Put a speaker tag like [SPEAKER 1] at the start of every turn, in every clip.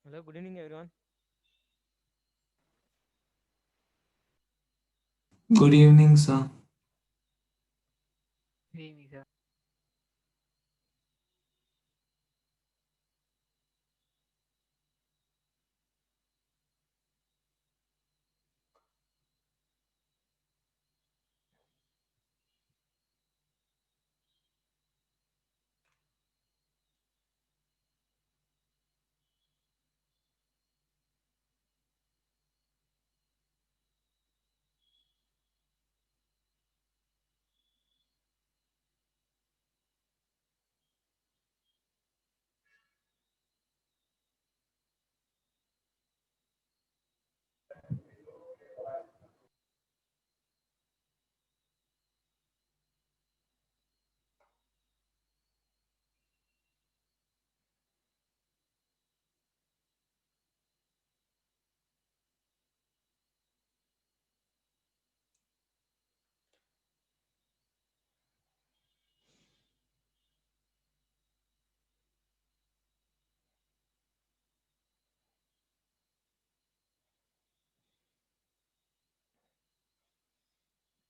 [SPEAKER 1] Hello, good evening, everyone.
[SPEAKER 2] Good evening, sir.
[SPEAKER 3] Good evening, sir.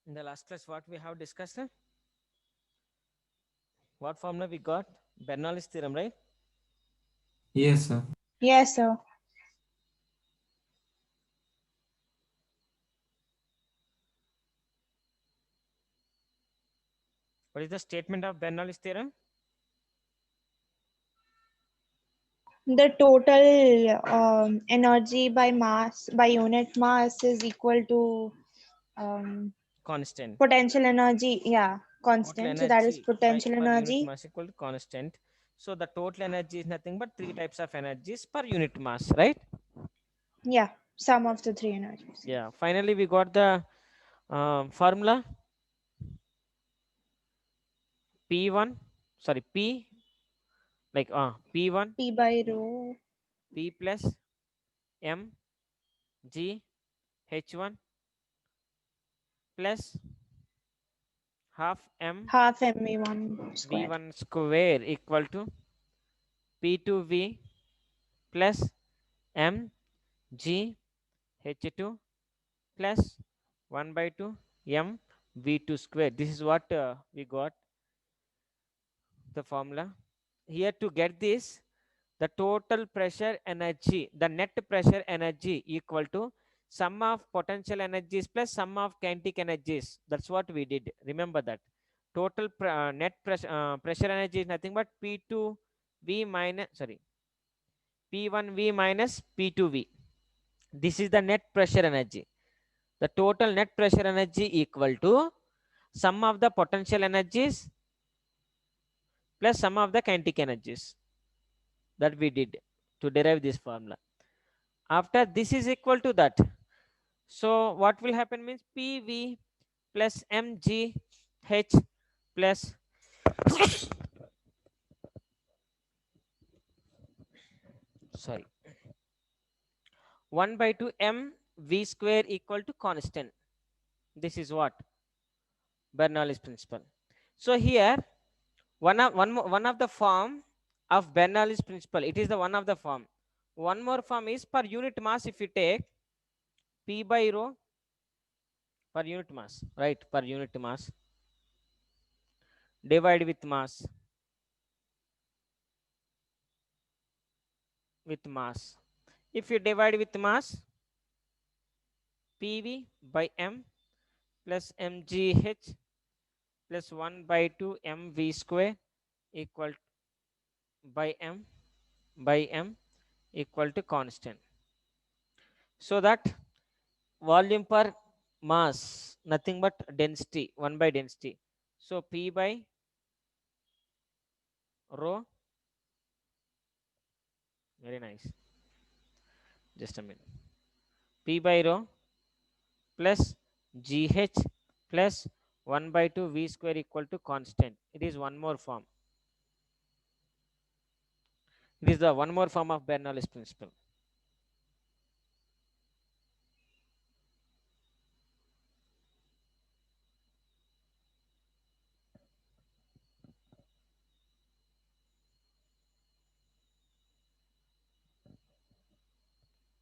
[SPEAKER 1] In the last class, what we have discussed, what formula we got? Bernoulli's theorem, right?
[SPEAKER 2] Yes, sir.
[SPEAKER 4] Yes, sir.
[SPEAKER 1] What is the statement of Bernoulli's theorem?
[SPEAKER 4] The total energy by mass, by unit mass, is equal to um,
[SPEAKER 1] Constant.
[SPEAKER 4] potential energy. Yeah,
[SPEAKER 1] Total
[SPEAKER 4] constant. So that is
[SPEAKER 1] energy by
[SPEAKER 4] potential
[SPEAKER 1] per unit
[SPEAKER 4] energy.
[SPEAKER 1] mass equal to constant. So the total energy is nothing but three types of energies per unit mass, right?
[SPEAKER 4] Yeah, sum of the three energies.
[SPEAKER 1] Yeah. Finally, we got the formula P1. Sorry, P like P1
[SPEAKER 4] P by rho.
[SPEAKER 1] P plus M G H1 plus half M
[SPEAKER 4] Half mv1 square.
[SPEAKER 1] V1 square equal to P2V plus M G H2 plus 1 by 2 M V2 square. This is what we got the formula. Here to get this, the total pressure energy, the net pressure energy equal to sum of potential energies plus sum of kinetic energies. That's what we did. Remember that. Total net pressure energy is nothing but P2V minus, sorry, P1V minus P2V. This is the net pressure energy. The total net pressure energy equal to sum of the potential energies plus sum of the kinetic energies that we did to derive this formula. After this is equal to that, so what will happen means PV plus MGH plus sorry 1 by 2 MV square equal to constant. This is what Bernoulli's principle. So here one of the form of Bernoulli's principle. It is the one of the form. One more form is per unit mass. If you take P by rho per unit mass, right? Per unit mass divide with mass. If you divide with mass, PV by M plus MGH plus 1 by 2 MV square equal by M equal to constant. So that volume per mass, nothing but density, 1 by density. So P by rho, very nice. Just a minute. P by rho plus GH plus 1 by 2 V square equal to constant. It is one more form. It is the one more form of Bernoulli's principle.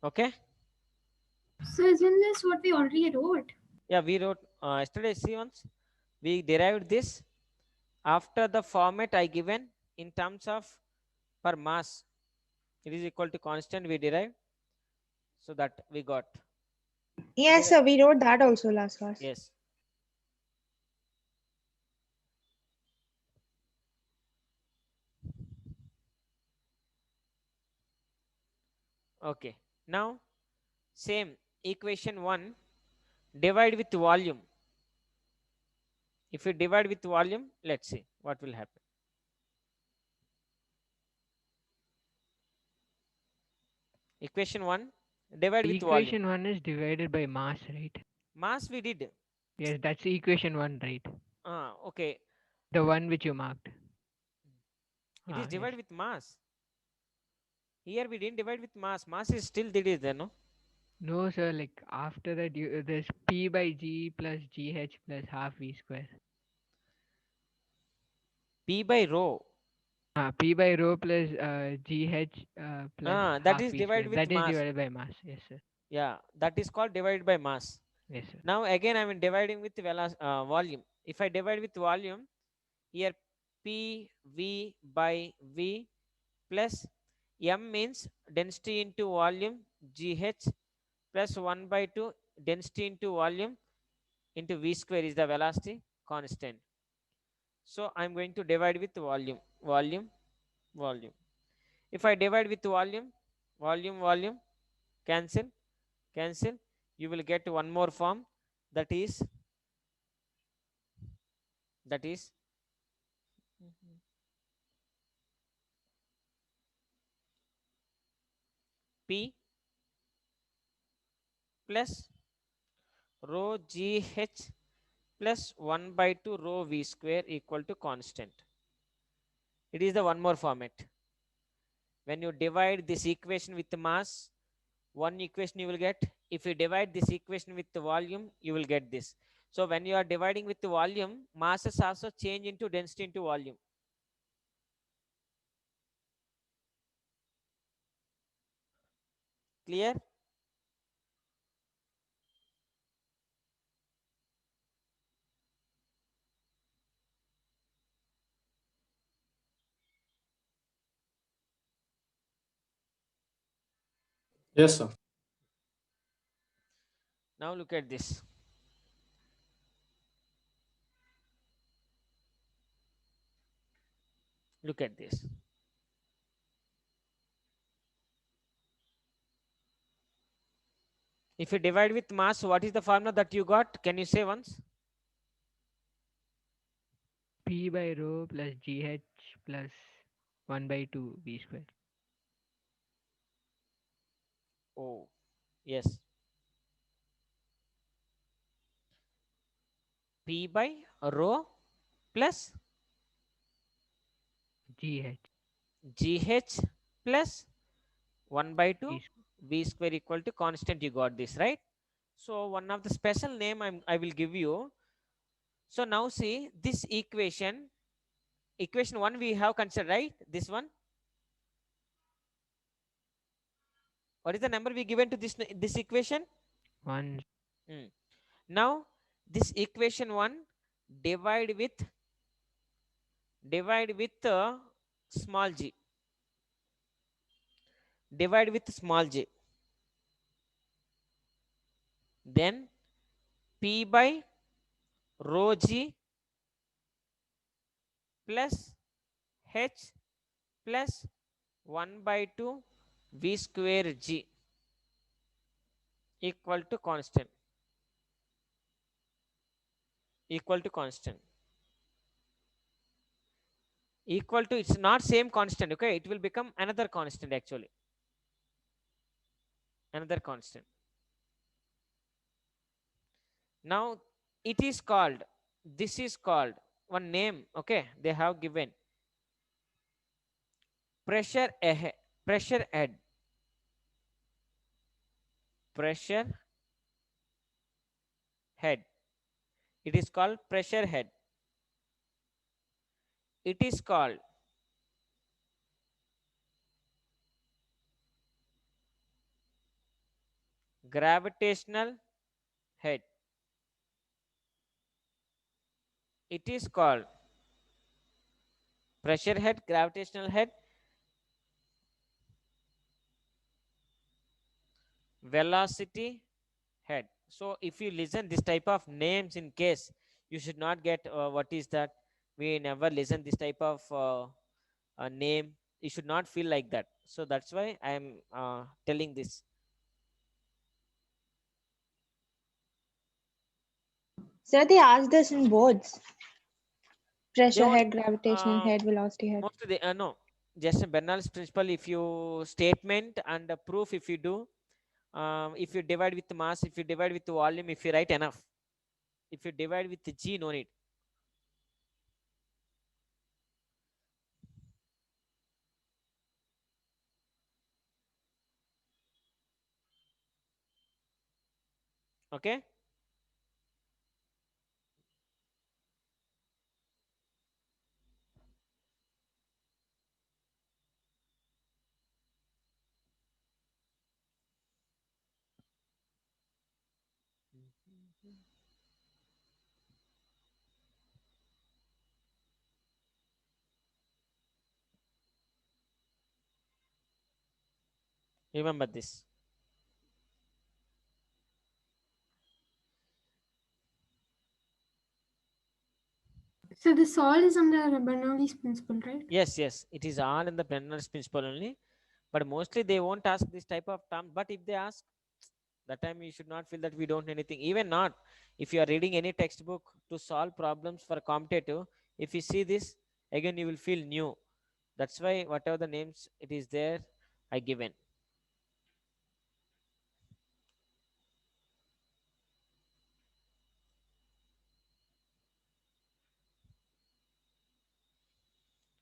[SPEAKER 1] Okay.
[SPEAKER 3] So isn't this what we already wrote?
[SPEAKER 1] Yeah, we wrote yesterday. See, once we derived this after the format I given in terms of per mass, it is equal to constant. We derived, so that we got.
[SPEAKER 4] Yes, sir. We wrote that also last class.
[SPEAKER 1] Yes. Okay. Now, same equation 1, divide with volume. If you divide with volume, let's see what will happen. Equation 1, divide with volume.
[SPEAKER 5] Equation 1 is divided by mass, right?
[SPEAKER 1] Mass we did.
[SPEAKER 5] Yes, that's equation 1, right?
[SPEAKER 1] Okay.
[SPEAKER 5] The one which you marked.
[SPEAKER 1] It is
[SPEAKER 5] Yes.
[SPEAKER 1] divided with mass. Here we didn't divide with mass. Mass is still there, no?
[SPEAKER 5] No, sir, like after that, there's P by G plus GH plus half V square.
[SPEAKER 1] P by rho.
[SPEAKER 5] P by rho plus GH plus
[SPEAKER 1] That
[SPEAKER 5] half
[SPEAKER 1] is
[SPEAKER 5] V square.
[SPEAKER 1] divided with
[SPEAKER 5] That is
[SPEAKER 1] mass.
[SPEAKER 5] divided by mass. Yes, sir.
[SPEAKER 1] Yeah, that is called divided by mass.
[SPEAKER 5] Yes, sir.
[SPEAKER 1] Now again, I am dividing with volume. If I divide with volume, here P V by V plus M means density into volume, GH plus 1 by 2 density into volume into V square is the velocity constant. So I'm going to divide with volume, volume, volume. If I divide with volume, volume, volume, cancel, cancel, you will get one more form, that is P plus rho GH plus 1 by 2 rho V square equal to constant. It is the one more format. When you divide this equation with the mass, one equation you will get. If you divide this equation with the volume, you will get this. So when you are dividing with the volume, masses also change into density into volume. Clear?
[SPEAKER 2] Yes, sir.
[SPEAKER 1] Now look at this. Look at this. If you divide with mass, what is the formula that you got? Can you say once?
[SPEAKER 5] P by rho plus GH plus 1 by 2 V square.
[SPEAKER 1] Oh, yes. P by rho plus
[SPEAKER 5] GH.
[SPEAKER 1] GH plus 1 by 2
[SPEAKER 5] V
[SPEAKER 1] V square equal to constant. You got this, right? So one of the special name I will give you. So now see this equation 1 we have considered, right? This one. What is the number we given to this equation?
[SPEAKER 5] 1.
[SPEAKER 1] Now this equation 1 divide with small g. Divide with small g. Then P by rho g plus h plus 1 by 2 v square g equal to constant. Equal to constant. Equal to, it's not same constant, okay? It will become another constant actually. Another constant. Now it is called, this is called one name, okay? They have given pressure head. Pressure head. Pressure head. It is called pressure head. It is called gravitational head. It is called pressure head, gravitational head, velocity head. So if you listen this type of names, in case you should not get what is that, we never listen this type of name, you should not feel like that. So that's why I am telling this.
[SPEAKER 4] Sir, they asked this in boards.
[SPEAKER 1] They
[SPEAKER 4] Pressure
[SPEAKER 1] won't,
[SPEAKER 4] head, gravitational head, velocity head.
[SPEAKER 1] mostly they, no, just a Bernoulli's principle. If you statement and proof, if you do, if you divide with mass, if you divide with volume, if you write enough, if you divide with g, no need. Okay. Remember this.
[SPEAKER 3] So this all is under Bernoulli's principle, right?
[SPEAKER 1] Yes, yes, it is all in the Bernoulli's principle only, but mostly they won't ask this type of term. But if they ask, that time you should not feel that we don't know anything. Even not if you are reading any textbook to solve problems for competitive, if you see this again, you will feel new. That's why whatever the names it is there, I given.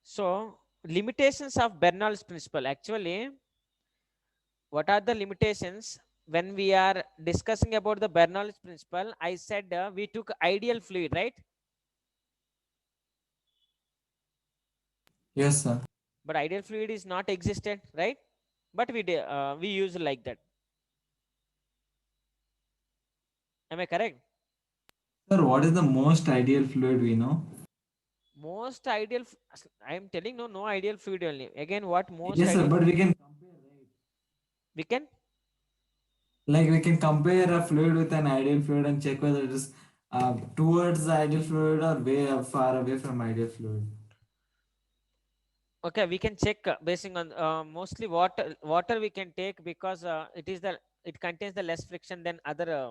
[SPEAKER 1] So limitations of Bernoulli's principle. Actually, what are the limitations? When we are discussing about the Bernoulli's principle, I said we took ideal fluid, right?
[SPEAKER 2] Yes, sir.
[SPEAKER 1] But ideal fluid is not existed, right? But we use like that. Am I correct?
[SPEAKER 2] Sir, what is the most ideal fluid we know?
[SPEAKER 1] Most ideal, I am telling no ideal fluid only. Again, what most
[SPEAKER 2] Yes, sir,
[SPEAKER 1] ideal?
[SPEAKER 2] but we can compare, right?
[SPEAKER 1] We can.
[SPEAKER 2] Like we can compare a fluid with an ideal fluid and check whether it is towards the ideal fluid or way far away from ideal fluid.
[SPEAKER 1] Okay, we can check basing on mostly water. Water we can take because it contains the less friction than other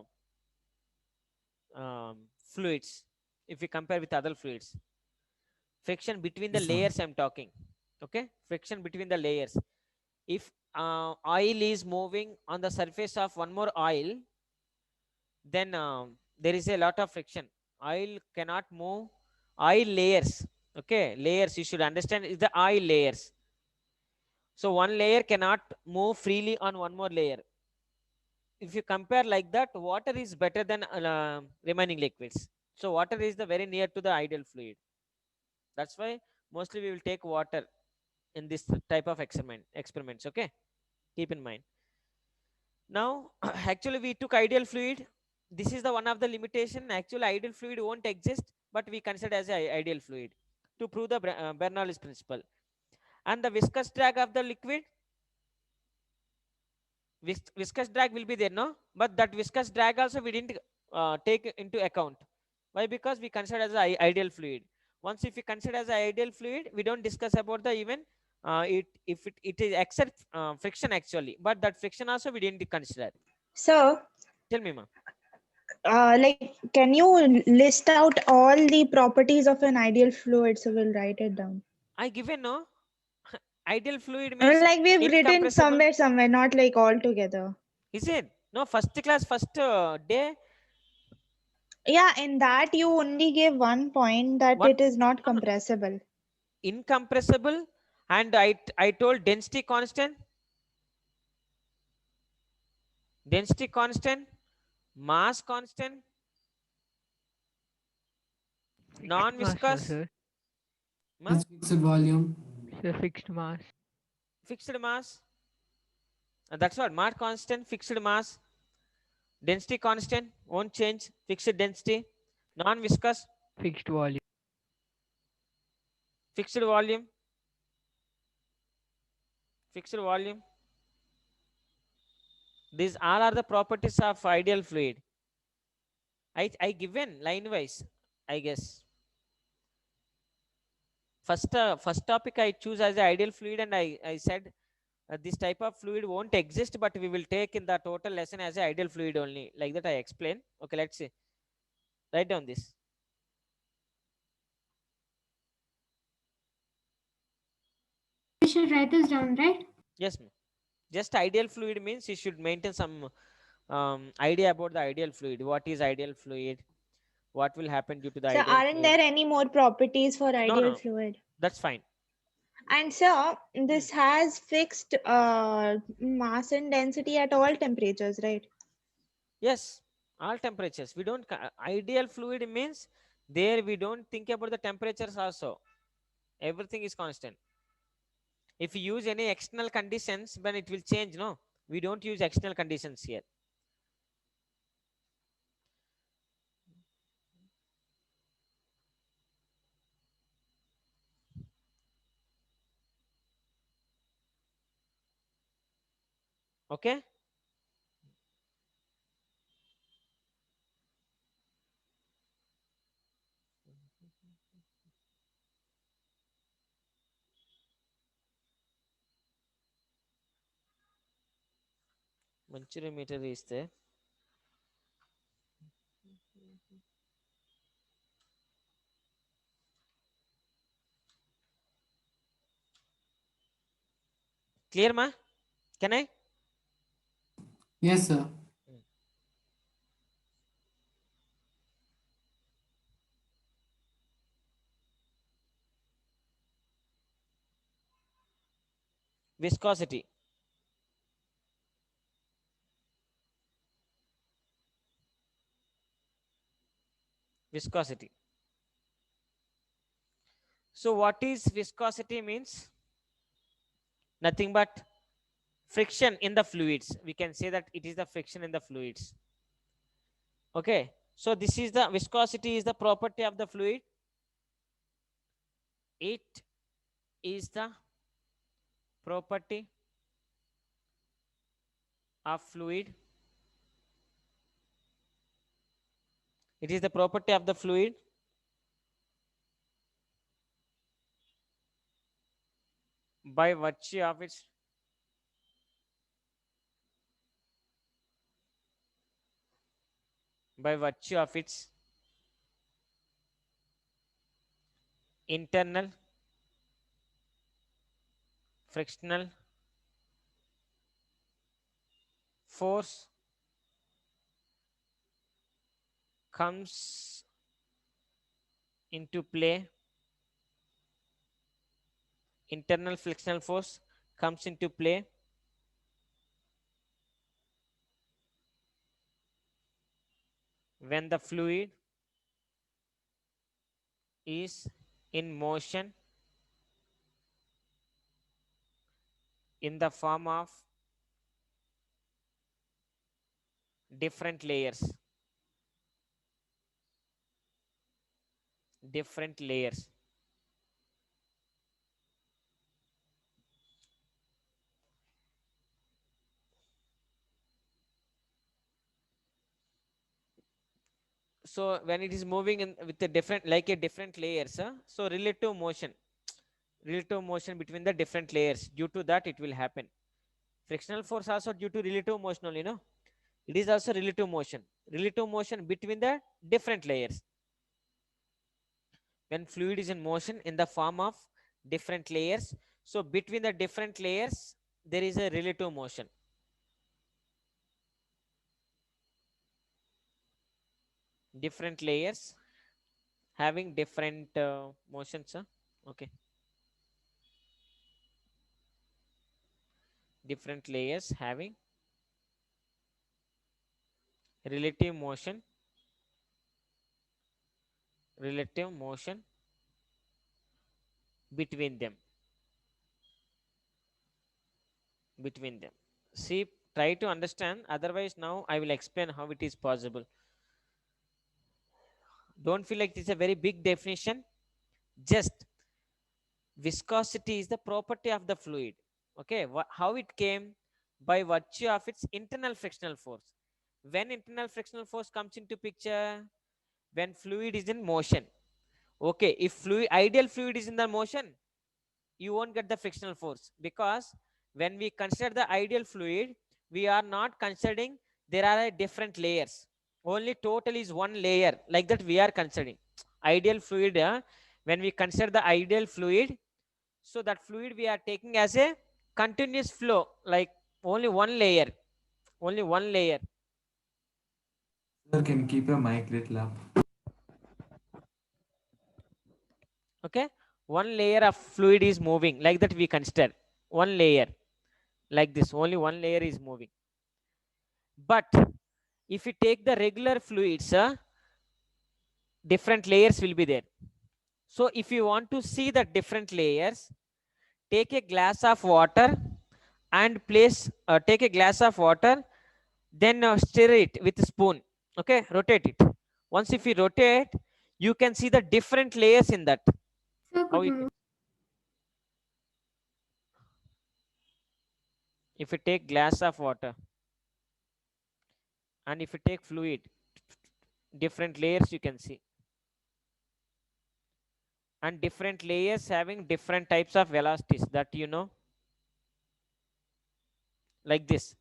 [SPEAKER 1] fluids. If we compare with other fluids, friction between the
[SPEAKER 2] Yes, sir.
[SPEAKER 1] layers I'm talking. Okay, friction between the layers. If oil is moving on the surface of one more oil, then there is a lot of friction. Oil cannot move. Oil layers. Okay, layers you should understand is the oil layers. So one layer cannot move freely on one more layer. If you compare like that, water is better than remaining liquids. So water is the very near to the ideal fluid. That's why mostly we will take water in this type of experiments. Okay, keep in mind. Now, actually, we took ideal fluid. This is the one of the limitation. Actually, ideal fluid won't exist, but we consider as a ideal fluid to prove the Bernoulli's principle. And the viscous drag of the liquid, viscous drag will be there, no? But that viscous drag also we didn't take into account. Why? Because we consider as an ideal fluid. Once if we consider as an ideal fluid, we don't discuss about the even it is except friction actually, but that friction also we didn't consider.
[SPEAKER 4] Sir,
[SPEAKER 1] Tell me, ma.
[SPEAKER 4] like, can you list out all the properties of an ideal fluid? So we'll write it down.
[SPEAKER 1] I given no. Ideal fluid
[SPEAKER 4] I
[SPEAKER 1] means
[SPEAKER 4] mean, like we've written
[SPEAKER 1] incompressible.
[SPEAKER 4] somewhere, not like all together.
[SPEAKER 1] Is it? No, first class, first day.
[SPEAKER 4] Yeah, in that you only gave one point that
[SPEAKER 1] One
[SPEAKER 4] it is not
[SPEAKER 1] no, no,
[SPEAKER 4] compressible.
[SPEAKER 1] incompressible, and I told density constant, mass constant,
[SPEAKER 5] Fixed mass, no,
[SPEAKER 1] non-viscous,
[SPEAKER 5] sir.
[SPEAKER 2] It's fixed volume.
[SPEAKER 5] So fixed mass.
[SPEAKER 1] fixed mass. And that's what mass constant, fixed mass. Density constant, won't change. Fixed density. Non-viscous,
[SPEAKER 5] Fixed volume.
[SPEAKER 1] fixed volume. Fixed volume. These all are the properties of ideal fluid. I given line wise, I guess. First topic I choose as the ideal fluid, and I said this type of fluid won't exist, but we will take in the total lesson as a ideal fluid only. Like that I explain. Okay, let's see. Write down this.
[SPEAKER 3] We should write this down, right?
[SPEAKER 1] Yes, ma'am. Just ideal fluid means you should maintain some idea about the ideal fluid. What is ideal fluid? What will happen due to the
[SPEAKER 4] So
[SPEAKER 1] ideal
[SPEAKER 4] aren't
[SPEAKER 1] fluid?
[SPEAKER 4] there any more properties for
[SPEAKER 1] No,
[SPEAKER 4] ideal
[SPEAKER 1] no,
[SPEAKER 4] fluid?
[SPEAKER 1] that's fine.
[SPEAKER 4] And so this has fixed mass and density at all temperatures, right?
[SPEAKER 1] Yes, all temperatures. We don't ideal fluid means there we don't think about the temperatures also. Everything is constant. If you use any external conditions, then it will change. No, we don't use external conditions here. Okay. Mercury is there. Clear, ma? Can I?
[SPEAKER 2] Yes, sir.
[SPEAKER 1] Viscosity. Viscosity. So what is viscosity means? Nothing but friction in the fluids. We can say that it is the friction in the fluids. Okay. So this is the viscosity is the property of the fluid. It is the property of fluid. It is the property of the fluid by virtue of its internal frictional force comes into play. Internal frictional force comes into play when the fluid is in motion in the form of different layers. So when it is moving in with a different like a different layers, so relative motion between the different layers, due to that it will happen. Frictional force also due to relative motion only, no? It is also relative motion between the different layers. When fluid is in motion in the form of different layers, so between the different layers there is a relative motion. Different layers having different motions. Okay. Different layers having relative motion between them. See, Try to understand. Otherwise, now I will explain how it is possible. Don't feel like it's a very big definition. Just viscosity is the property of the fluid. Okay, how it came? By virtue of its internal frictional force. When internal frictional force comes into picture, when fluid is in motion. Okay, if ideal fluid is in the motion, you won't get the frictional force, because when we consider the ideal fluid, we are not considering there are different layers. Only total is one layer, like that we are considering ideal fluid. When we consider the ideal fluid, so that fluid we are taking as a continuous flow, like only one layer, only one layer.
[SPEAKER 2] Sir, can you keep your mic little up?
[SPEAKER 1] Okay, one layer of fluid is moving, like that we consider one layer, like this, only one layer is moving. But if you take the regular fluids, different layers will be there. So if you want to see the different layers, take a glass of water and take a glass of water, then stir it with a spoon. Okay, rotate it. Once if you rotate, you can see the different layers in that.
[SPEAKER 3] Sir,
[SPEAKER 1] How
[SPEAKER 3] could
[SPEAKER 1] it,
[SPEAKER 3] you
[SPEAKER 1] if you take glass of water and if you take fluid, different layers you can see, and different layers having different types of velocities, that you know, like this.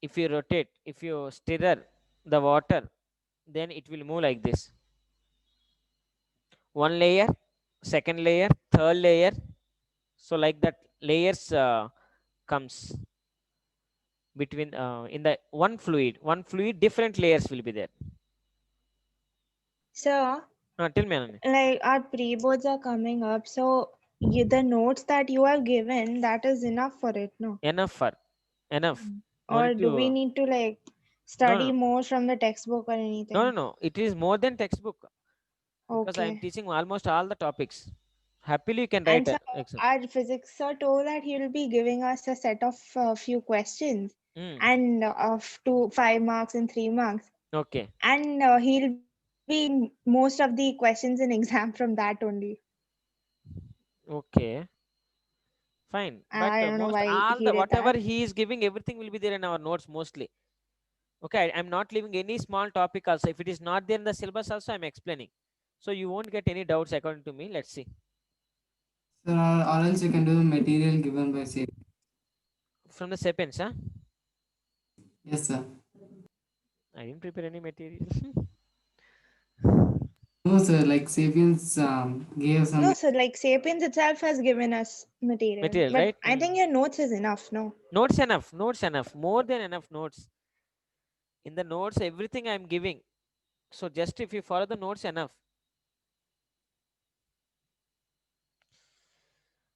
[SPEAKER 1] If you rotate, if you stir the water, then it will move like this. One layer, second layer, third layer. So like that layers comes between in the one fluid, different layers will be there.
[SPEAKER 4] So,
[SPEAKER 1] Tell me, Ananya.
[SPEAKER 4] like our pre-boards are coming up, so the notes that you have given, that is enough for it, no?
[SPEAKER 1] Enough. No
[SPEAKER 4] Or
[SPEAKER 1] need
[SPEAKER 4] do we
[SPEAKER 1] to,
[SPEAKER 4] need to like
[SPEAKER 1] no,
[SPEAKER 4] study
[SPEAKER 1] no,
[SPEAKER 4] more from the textbook or anything?
[SPEAKER 1] no. It is more than textbook, because I am
[SPEAKER 4] Okay.
[SPEAKER 1] teaching almost all the topics. Happily, you can
[SPEAKER 4] And
[SPEAKER 1] write
[SPEAKER 4] so
[SPEAKER 1] exam.
[SPEAKER 4] our physics sir told that he will be giving us a set of few questions
[SPEAKER 1] Mm,
[SPEAKER 4] and of 5 marks and 3 marks.
[SPEAKER 1] okay.
[SPEAKER 4] And he'll be most of the questions in exam from that only.
[SPEAKER 1] Okay. Fine. But
[SPEAKER 4] I don't know
[SPEAKER 1] most
[SPEAKER 4] why
[SPEAKER 1] all
[SPEAKER 4] he
[SPEAKER 1] the
[SPEAKER 4] did
[SPEAKER 1] whatever
[SPEAKER 4] that.
[SPEAKER 1] he is giving, everything will be there in our notes mostly. Okay, I'm not leaving any small topic also. If it is not there in the syllabus also, I'm explaining. So you won't get any doubts according to me. Let's see.
[SPEAKER 6] Sir, or else you can do the material given by say.
[SPEAKER 1] From the Sapiens, huh?
[SPEAKER 6] Yes, sir.
[SPEAKER 1] I didn't prepare any material.
[SPEAKER 6] No, sir, like Sapiens gave some.
[SPEAKER 4] No, so like Sapiens itself has given us material.
[SPEAKER 1] Material,
[SPEAKER 4] But
[SPEAKER 1] right?
[SPEAKER 4] I think your notes is enough, no?
[SPEAKER 1] Notes enough. Notes enough. More than enough notes. In the notes, everything I'm giving. So just if you follow the notes, enough.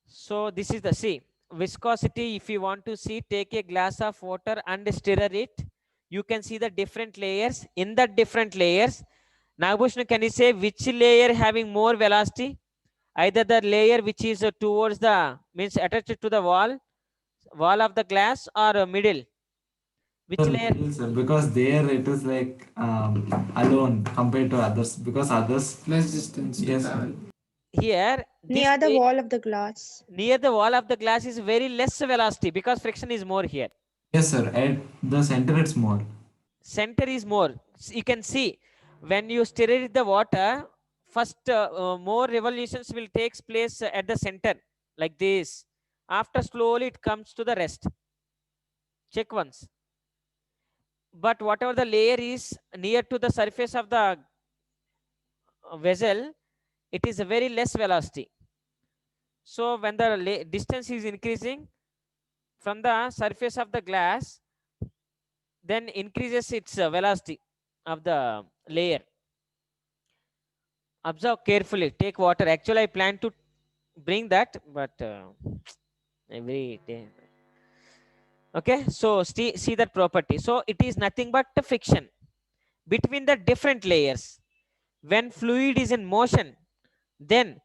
[SPEAKER 1] So this is the, see, viscosity. If you want to see, take a glass of water and stir it. You can see the different layers. In the different layers, Nagbhushan, can you say which layer having more velocity? Either the layer which is towards the, means attached to the wall of the glass, or middle. Which
[SPEAKER 2] Sir,
[SPEAKER 1] layer?
[SPEAKER 2] middle, sir, because there it is like alone compared to others, because others.
[SPEAKER 6] Less distance to
[SPEAKER 2] Yes,
[SPEAKER 6] travel.
[SPEAKER 1] Here, this
[SPEAKER 4] Near the
[SPEAKER 1] way,
[SPEAKER 4] wall of the glass.
[SPEAKER 1] near the wall of the glass is very less velocity, because friction is more here.
[SPEAKER 2] Yes, sir. At the center, it's more.
[SPEAKER 1] Center is more. You can see when you stir the water, first more revolutions will take place at the center, like this. After slowly it comes to the rest. Check once. But whatever the layer is near to the surface of the vessel, it is a very less velocity. So when the distance is increasing from the surface of the glass, then increases its velocity of the layer. Observe carefully. Take water. Actually, I plan to bring that, but every day. Okay, so see that property. So it is nothing but the friction between the different layers. When fluid is in motion, then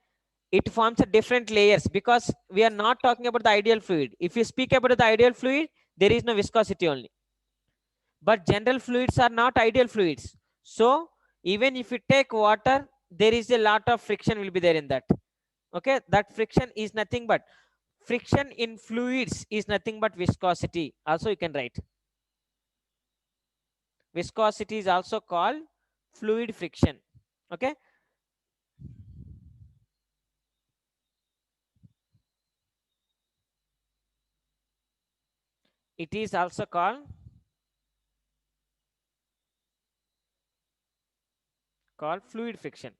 [SPEAKER 1] it forms a different layers, because we are not talking about the ideal fluid. If you speak about the ideal fluid, there is no viscosity only. But general fluids are not ideal fluids. So even if you take water, there is a lot of friction will be there in that. Okay, that friction is nothing but friction in fluids is nothing but viscosity. Also you can write. Viscosity is also called fluid friction. Okay. It is also called fluid friction.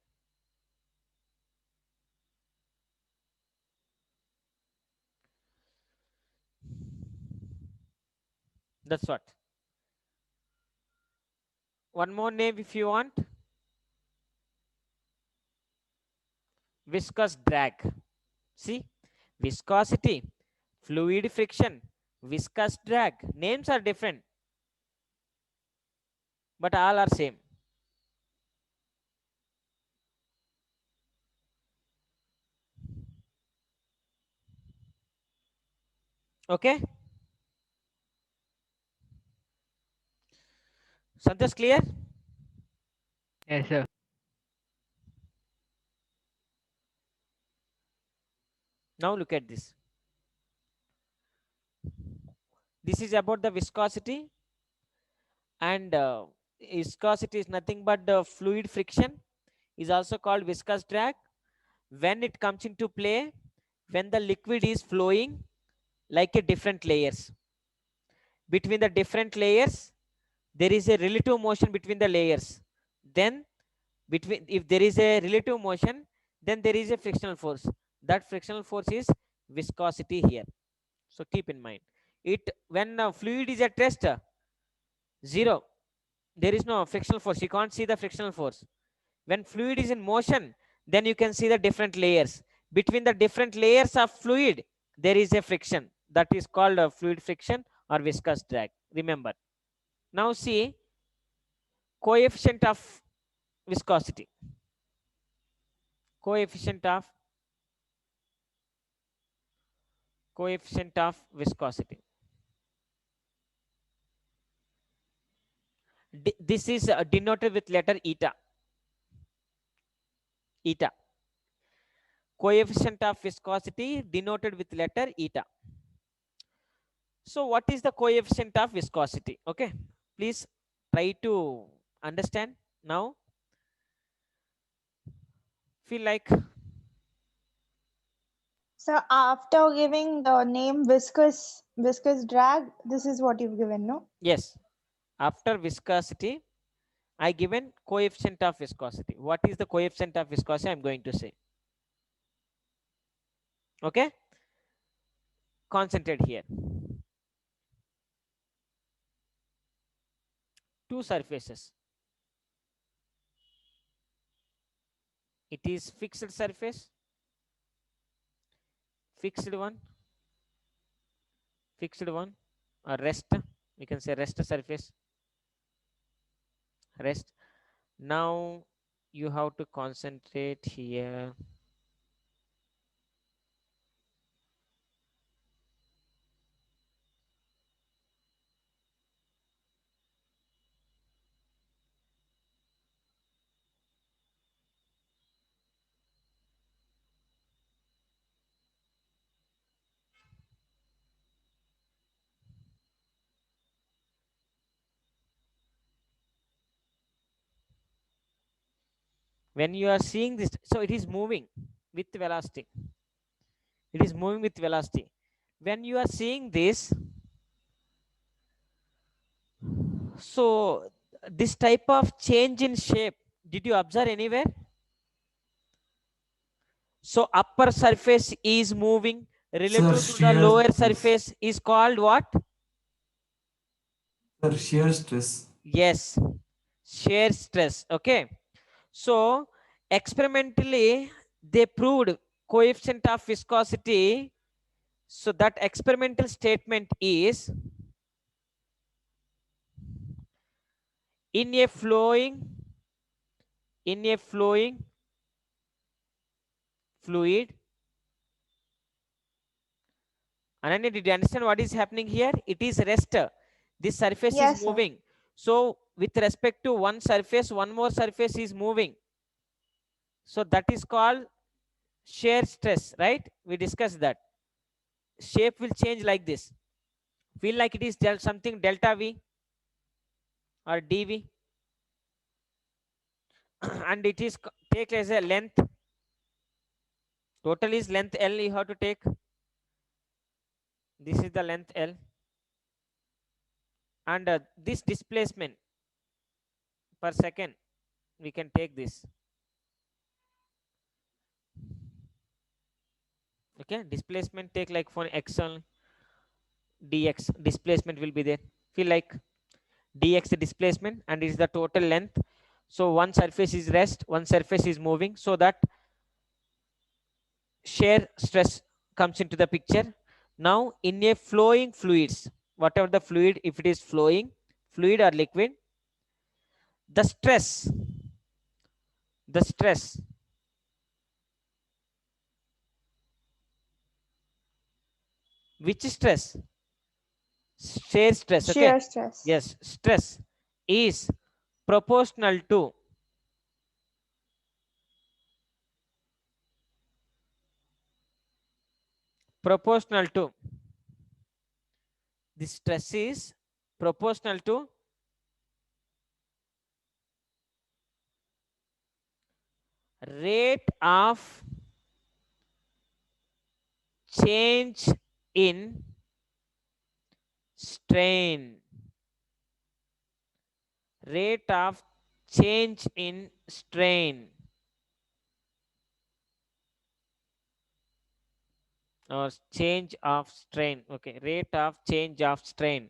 [SPEAKER 1] That's what. One more name if you want. Viscous drag. See, viscosity, fluid friction, viscous drag. Names are different, but all are same. Okay. Santosh, clear?
[SPEAKER 5] Yes, sir.
[SPEAKER 1] Now look at this. This is about the viscosity, and viscosity is nothing but the fluid friction, is also called viscous drag. When it comes into play, when the liquid is flowing like a different layers. Between the different layers, there is a relative motion between the layers. Then if there is a relative motion, then there is a frictional force. That frictional force is viscosity here. So keep in mind it. When fluid is at rest, zero, there is no frictional force. You can't see the frictional force. When fluid is in motion, then you can see the different layers. Between the different layers of fluid, there is a friction. That is called a fluid friction or viscous drag. Remember. Now see coefficient of viscosity. Coefficient of viscosity. This is denoted with letter eta. Eta. Coefficient of viscosity denoted with letter eta. So what is the coefficient of viscosity? Okay, please try to understand now. Feel like.
[SPEAKER 4] So after giving the name viscous drag, this is what you've given, no?
[SPEAKER 1] Yes. After viscosity, I given coefficient of viscosity. What is the coefficient of viscosity? I'm going to say. Okay. Concentrate here. Two surfaces. It is fixed surface, fixed one, or rest. We can say rest surface. Rest. Now you have to concentrate here. When you are seeing this, so it is moving with velocity. It is moving with velocity. When you are seeing this, so this type of change in shape, did you observe anywhere? So upper surface is moving relative to the lower surface is called what?
[SPEAKER 2] Sir, shear stress.
[SPEAKER 1] Yes, shear stress. Okay. So experimentally they proved coefficient of viscosity. So that experimental statement is in a flowing fluid, Ananya, did you understand what is happening here? It is rest. This surface
[SPEAKER 4] Yes,
[SPEAKER 1] is
[SPEAKER 4] sir.
[SPEAKER 1] moving. So with respect to one surface, one more surface is moving. So that is called shear stress, right? We discussed that. Shape will change like this. Feel like it is something delta V or dV. And it is take as a length. Total is length L you have to take. This is the length L. And this displacement per second, we can take this. Okay, displacement take like for x on dx, displacement will be there. Feel like dx the displacement and is the total length. So one surface is rest, one surface is moving, so that shear stress comes into the picture. Now in a flowing fluids, whatever the fluid, if it is flowing fluid or liquid, the stress which stress? Shear stress. Okay,
[SPEAKER 4] Shear stress.
[SPEAKER 1] yes, stress is proportional to the stress is proportional to rate of change in strain. Rate of change in strain or change of strain. Okay, rate of change of strain.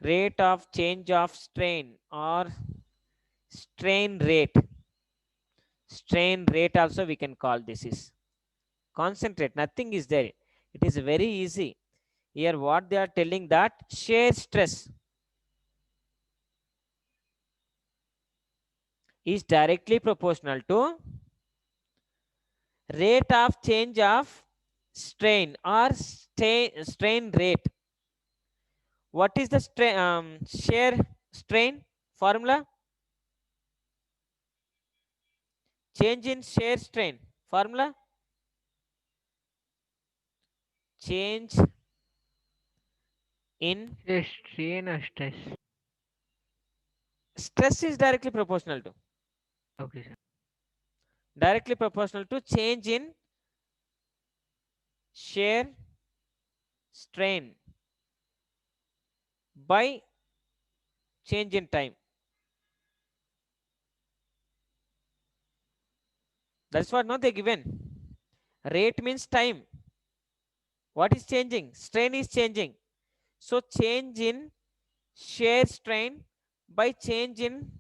[SPEAKER 1] Rate of change of strain or strain rate. Strain rate also we can call this is. Concentrate, nothing is there. It is very easy. Here what they are telling that shear stress is directly proportional to rate of change of strain or strain rate. What is the shear strain formula? Change in shear strain formula? Change in
[SPEAKER 5] Say strain or stress.
[SPEAKER 1] stress is directly proportional to
[SPEAKER 5] Okay, sir.
[SPEAKER 1] change in shear strain by change in time. That's what not they given. Rate means time. What is changing? Strain is changing. So change in shear strain by change in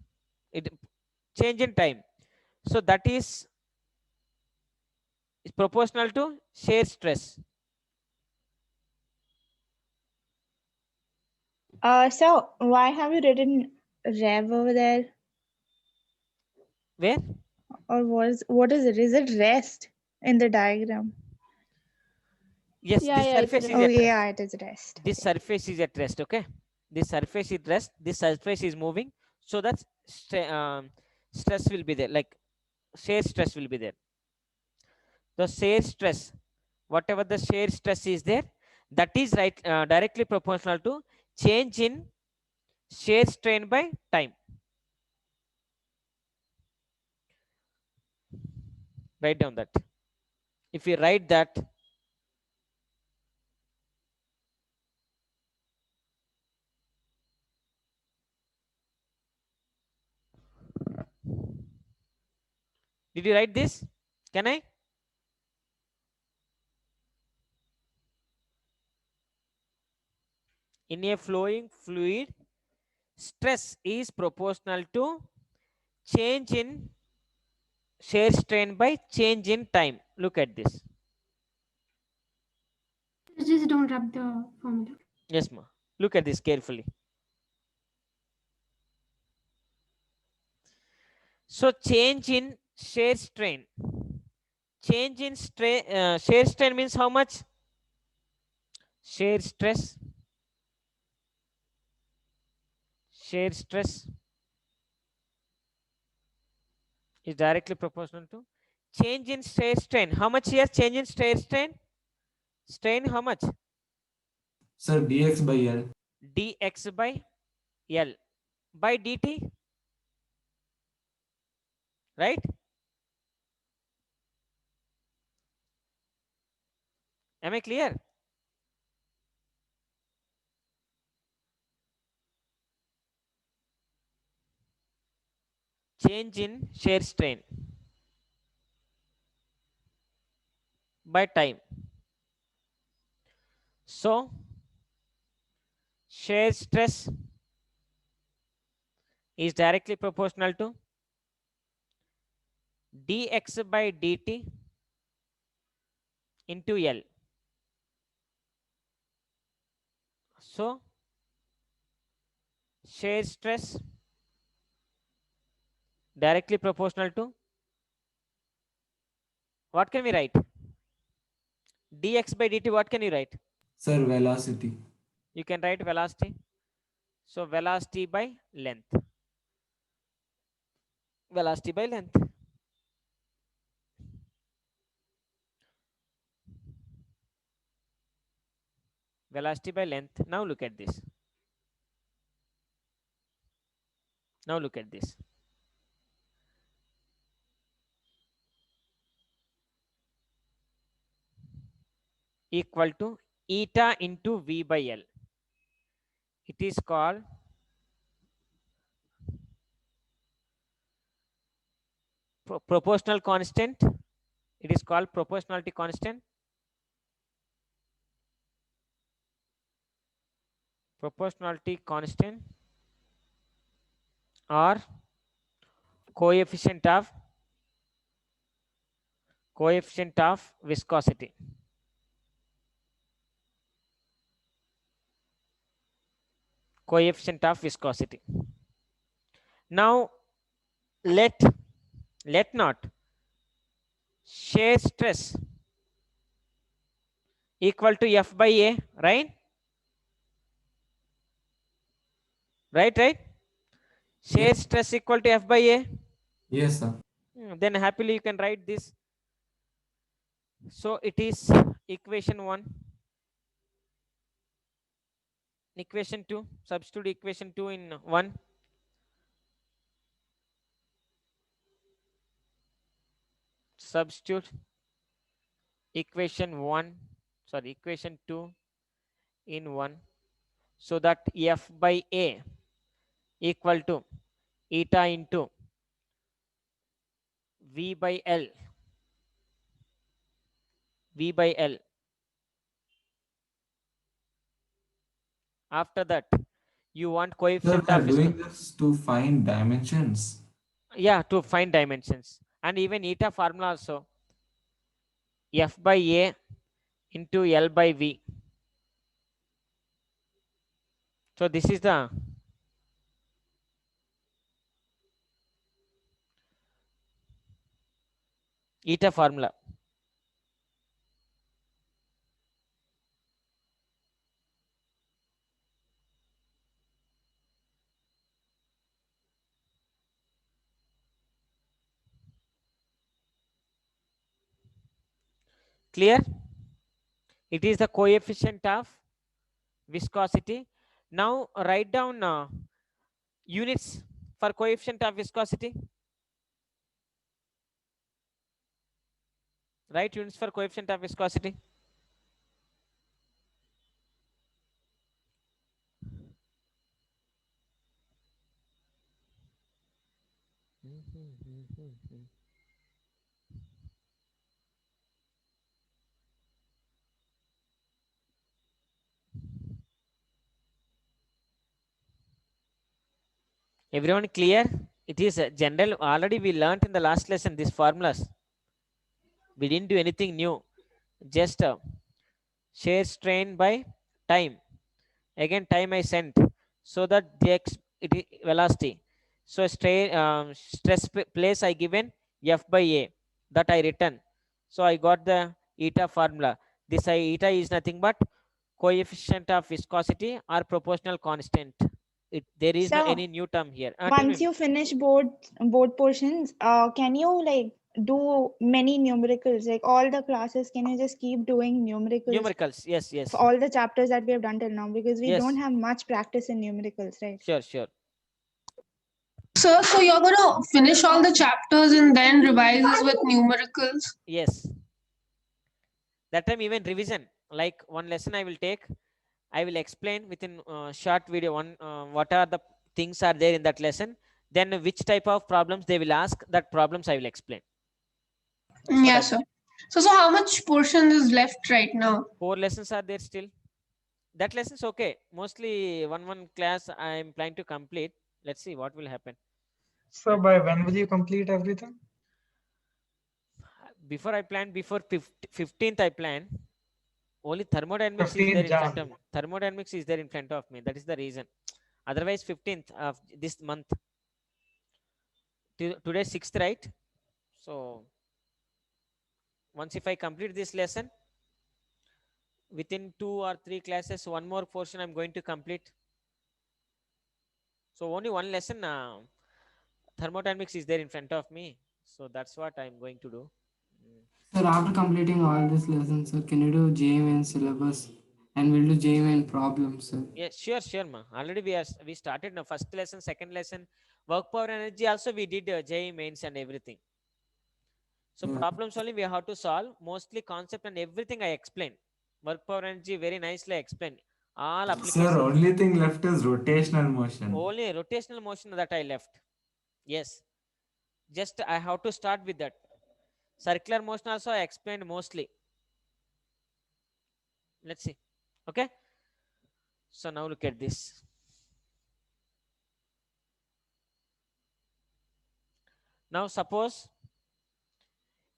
[SPEAKER 1] time. So that is proportional to shear stress.
[SPEAKER 4] So why have you written rev over there?
[SPEAKER 1] Where?
[SPEAKER 4] Or what is it? Is it rest in the diagram?
[SPEAKER 1] Yes,
[SPEAKER 3] Yeah,
[SPEAKER 1] this
[SPEAKER 3] yeah, it's
[SPEAKER 1] surface is
[SPEAKER 4] Oh
[SPEAKER 1] at rest.
[SPEAKER 4] yeah, it is rest.
[SPEAKER 1] This surface is at rest. Okay, this surface is rest. This surface is moving. So that's stress will be there. Like shear stress will be there. The shear stress, whatever the shear stress is there, that is directly proportional to change in shear strain by time. Write down that. If you write that, did you write this? Can I? In a flowing fluid, stress is proportional to change in shear strain by change in time. Look at this.
[SPEAKER 3] Just don't rub the formula.
[SPEAKER 1] Yes, ma. Look at this carefully. So change in shear strain. Change in shear strain means how much? Shear stress. Shear stress is directly proportional to change in shear strain. How much here? Change in shear strain. Strain how much?
[SPEAKER 2] Sir, dx by L.
[SPEAKER 1] Dx by L by dt. Right? Am I clear? Change in shear strain by time. So shear stress is directly proportional to dx by dt into L. So shear stress directly proportional to what can we write? Dx by dt, what can you write?
[SPEAKER 2] Sir, velocity.
[SPEAKER 1] You can write velocity. So velocity by length. Velocity by length. Velocity by length. Now look at this. Now look at this. Equal to eta into V by L. It is called proportional constant. It is called proportionality constant. Proportionality constant or coefficient of viscosity. Coefficient of viscosity. Now let not shear stress equal to F by A, right? Right? Shear stress equal to F by A.
[SPEAKER 2] Yes, sir.
[SPEAKER 1] Then happily you can write this. So it is equation 1. Equation 2. Substitute equation 2 in 1. Substitute equation 2 in 1. So that F by A equal to eta into V by L. V by L. After that, you want
[SPEAKER 2] Sir,
[SPEAKER 1] coefficient
[SPEAKER 2] we are
[SPEAKER 1] of
[SPEAKER 2] doing this to find dimensions.
[SPEAKER 1] yeah, to find dimensions. And even eta formula also. F by A into L by V. So this is the eta formula. Clear? It is the coefficient of viscosity. Now write down units for coefficient of viscosity. Write units for coefficient of viscosity. Everyone clear? It is general. Already we learned in the last lesson these formulas. We didn't do anything new. Just shear strain by time. Again, time I sent so that the velocity. So strain stress place I given F by A that I written. So I got the eta formula. This eta is nothing but coefficient of viscosity or proportional constant. There is no
[SPEAKER 4] So
[SPEAKER 1] any new term here. Tell
[SPEAKER 4] once
[SPEAKER 1] me.
[SPEAKER 4] you finish both portions, can you like do many numericals? Like all the classes, can you just keep doing numericals
[SPEAKER 1] Numericals, yes, yes,
[SPEAKER 4] for all the chapters that we have done till now? Because we
[SPEAKER 1] yes,
[SPEAKER 4] don't have much practice in numericals, right?
[SPEAKER 1] sure, sure.
[SPEAKER 7] Sir, so you're gonna finish all the chapters and then revise this with numericals?
[SPEAKER 1] Yes. That time even revision, like one lesson I will take, I will explain within short video what are the things are there in that lesson. Then which type of problems they will ask, that problems I will explain. That's what I
[SPEAKER 7] Yes,
[SPEAKER 1] will
[SPEAKER 7] sir. So how much portion is left right now?
[SPEAKER 1] 4 lessons are there still. That lessons okay. Mostly one class I am planning to complete. Let's see what will happen.
[SPEAKER 8] So by when will you complete everything?
[SPEAKER 1] Before I plan, before 15th I plan. Only thermodynamics is
[SPEAKER 8] 15th
[SPEAKER 1] there in
[SPEAKER 8] Jan.
[SPEAKER 1] front of me. Thermodynamics is there in front of me. That is the reason. Otherwise 15th of this month. Today 6th, right? So once if I complete this lesson, within 2 or 3 classes, one more portion I'm going to complete. So only one lesson, thermodynamics is there in front of me. So that's what I'm going to do.
[SPEAKER 6] Sir, after completing all these lessons, sir, can you do JMN syllabus? And we'll do JMN problems, sir.
[SPEAKER 1] Yeah, sure, ma. Already we started now. First lesson, second lesson, work power energy. Also we did JEE mains and everything. So
[SPEAKER 2] Yeah.
[SPEAKER 1] problems only we have to solve. Mostly concept and everything I explain. Work power energy very nicely explained. All applications.
[SPEAKER 2] Sir, only thing left is rotational motion.
[SPEAKER 1] Only rotational motion that I left. Yes. Just I have to start with that. Circular motion also I explained mostly. Let's see. Okay. So now look at this. Now suppose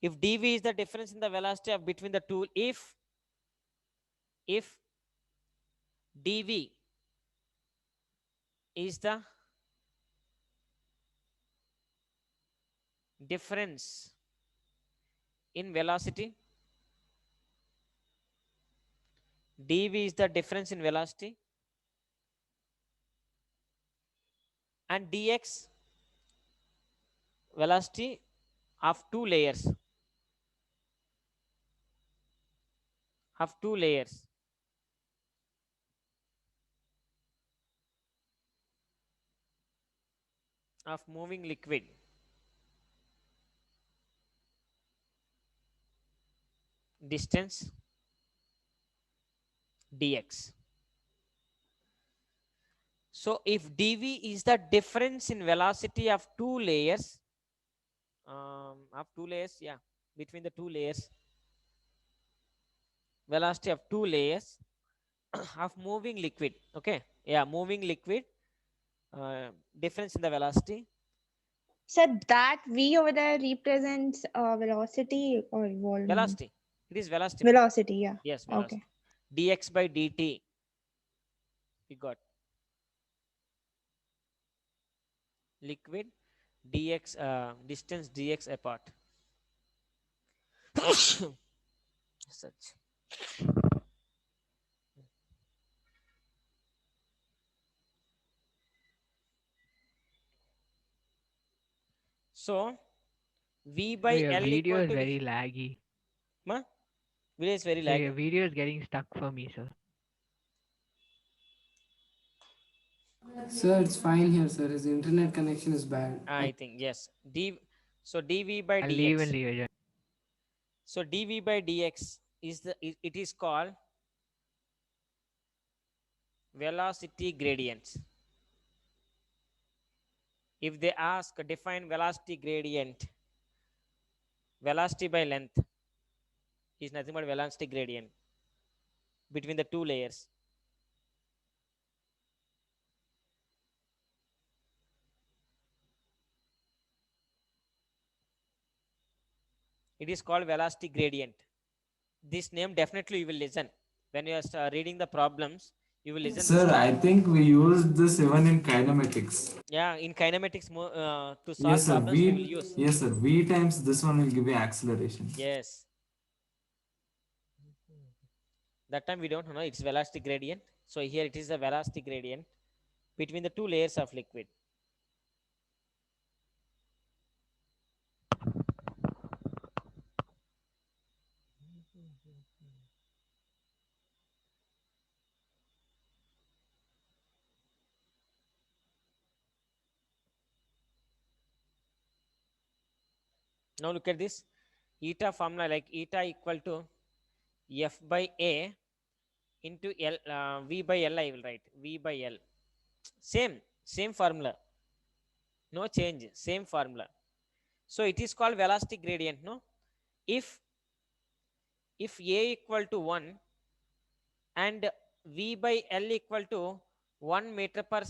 [SPEAKER 1] if dv is the difference in the velocity of between the two, if dv is the difference in velocity, dv is the difference in velocity, and dx velocity of two layers, of moving liquid. Distance dx. So if dv is the difference in velocity of two layers, between the two layers, velocity of two layers of moving liquid, okay, yeah, moving liquid, difference in the velocity.
[SPEAKER 4] So that V over there represents velocity or volume?
[SPEAKER 1] Velocity. It is velocity.
[SPEAKER 4] Velocity, yeah.
[SPEAKER 1] Yes, velocity.
[SPEAKER 4] Okay.
[SPEAKER 1] Dx by dt. We got liquid dx, distance dx apart. Such. So V by
[SPEAKER 5] Your
[SPEAKER 1] L
[SPEAKER 5] video
[SPEAKER 1] equal
[SPEAKER 5] is
[SPEAKER 1] to
[SPEAKER 5] very laggy.
[SPEAKER 1] Ma? Video is very
[SPEAKER 5] So your
[SPEAKER 1] laggy.
[SPEAKER 5] video is getting stuck for me, sir.
[SPEAKER 6] Sir, it's fine here, sir. His internet connection is bad.
[SPEAKER 1] I think yes. So dv by
[SPEAKER 5] I'll leave and
[SPEAKER 1] dx.
[SPEAKER 5] leave again.
[SPEAKER 1] So dv by dx is it is called velocity gradient. If they ask define velocity gradient, velocity by length is nothing but velocity gradient between the two layers. It is called velocity gradient. This name definitely you will listen when you are reading the problems. You will listen
[SPEAKER 2] Sir,
[SPEAKER 1] this.
[SPEAKER 2] I think we used this even in kinematics.
[SPEAKER 1] Yeah, in kinematics, to solve
[SPEAKER 2] Yes, sir.
[SPEAKER 1] problems we will use.
[SPEAKER 2] Yes, sir. V times this one will give you acceleration.
[SPEAKER 1] Yes. That time we don't know, it's velocity gradient. So here it is the velocity gradient between the two layers of liquid. Now look at this. Eta formula, like eta equal to F by A into L, V by L I will write. V by L. Same formula. No change, same formula. So it is called velocity gradient, no? If A equal to 1 and V by L equal to 1 meter per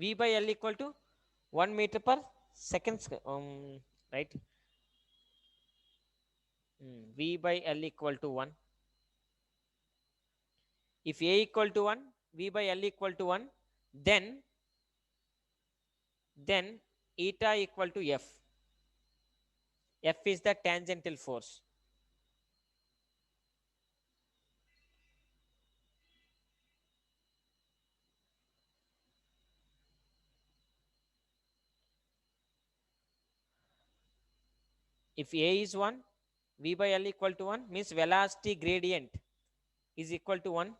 [SPEAKER 1] V by L equal to 1 meter per second, right? V by L equal to 1. If A equal to 1, V by L equal to 1, then eta equal to F. F is the tangential force. If A is 1, V by L equal to 1 means velocity gradient is equal to 1,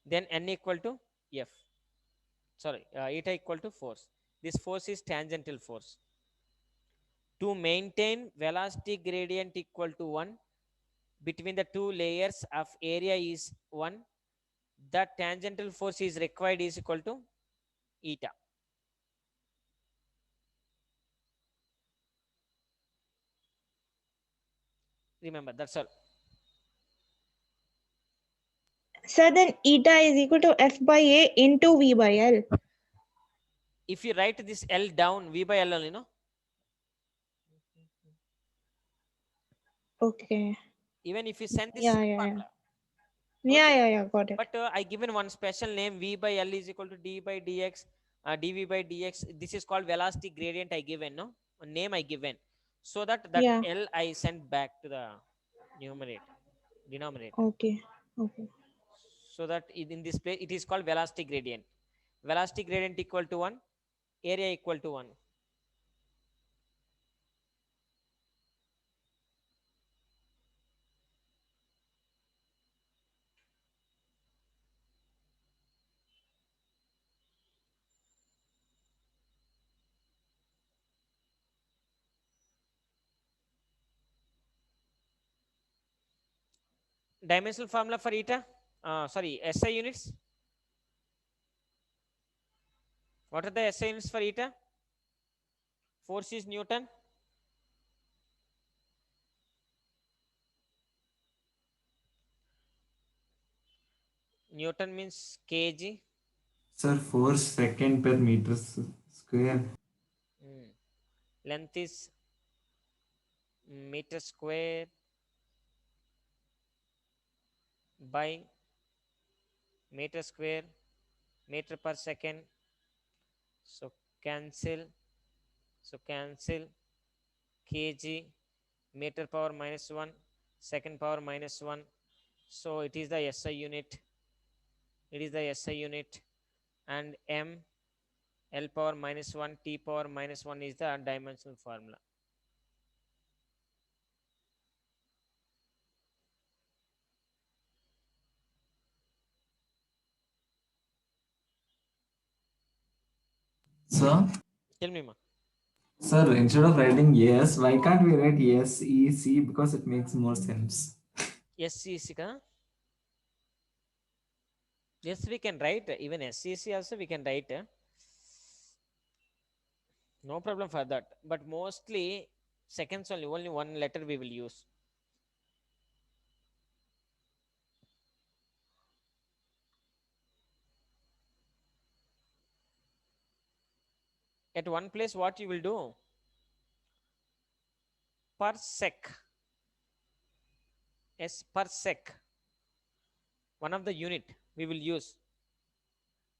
[SPEAKER 1] then N equal to F. Sorry, eta equal to force. This force is tangential force. To maintain velocity gradient equal to 1 between the two layers of area is 1, the tangential force is required is equal to eta. Remember, that's all.
[SPEAKER 4] So then eta is equal to F by A into V by L.
[SPEAKER 1] If you write this L down, V by L only, no?
[SPEAKER 4] Okay.
[SPEAKER 1] Even if you send this
[SPEAKER 4] Yeah,
[SPEAKER 1] same
[SPEAKER 4] yeah, yeah.
[SPEAKER 1] formula.
[SPEAKER 4] Yeah, got it.
[SPEAKER 1] But I given one special name, V by L is equal to D by dx, dV by dx. This is called velocity gradient I given, no? A name I given. So that
[SPEAKER 4] Yeah.
[SPEAKER 1] L I sent back to the denominator.
[SPEAKER 4] Okay.
[SPEAKER 1] So that in this place, it is called velocity gradient. Velocity gradient equal to 1, area equal to 1. Dimensional formula for eta, sorry, SI units. What are the SI units for eta? Force is Newton. Newton means kg.
[SPEAKER 2] Sir, force second per meter square.
[SPEAKER 1] Length is meter square by meter square, meter per second. So cancel kg, meter power minus 1, second power minus 1. So it is the SI unit. And m, L power minus 1, T power minus 1 is the dimensional formula.
[SPEAKER 2] Sir?
[SPEAKER 1] Tell me, ma.
[SPEAKER 2] Sir, instead of writing yes, why can't we write SEC, because it makes more sense?
[SPEAKER 1] SCC ka? Yes, we can write. Even SCC also we can write. No problem for that. But mostly seconds only one letter we will use. At one place, what you will do? Per sec. S per sec, one of the unit we will use.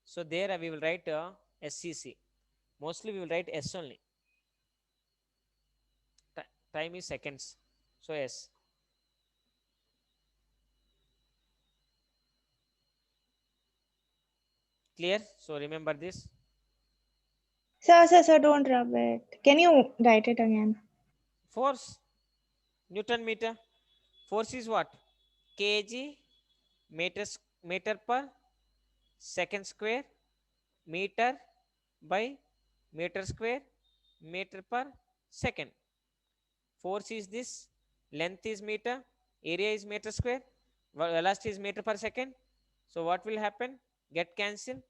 [SPEAKER 1] So there we will write SCC. Mostly we will write S only. Time is seconds. So S. Clear? So remember this.
[SPEAKER 4] Sir, don't rub it. Can you write it again?
[SPEAKER 1] Force, Newton meter. Force is what? kg meter per second square, meter by meter square, meter per second. Force is this, length is meter, area is meter square, velocity is meter per second. So what will happen? Get cancel,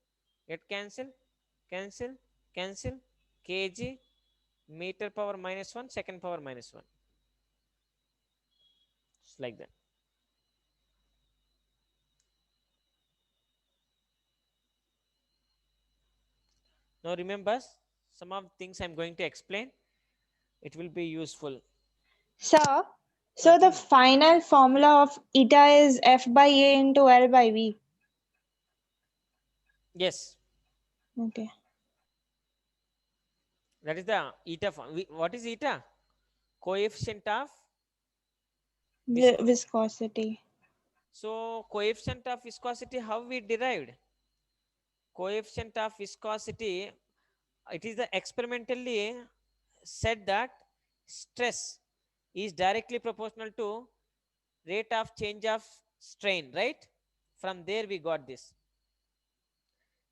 [SPEAKER 1] cancel, kg meter power -1, second power -1. It's like that. Now remember some of the things I'm going to explain. It will be useful.
[SPEAKER 4] Sir, so the final formula of eta is F by A into L by V.
[SPEAKER 1] Yes,
[SPEAKER 4] Okay.
[SPEAKER 1] that is the eta form. What is eta? Coefficient of
[SPEAKER 4] Viscosity.
[SPEAKER 1] So coefficient of viscosity, how we derived? Coefficient of viscosity, it is the experimentally said that stress is directly proportional to rate of change of strain, right? From there we got this.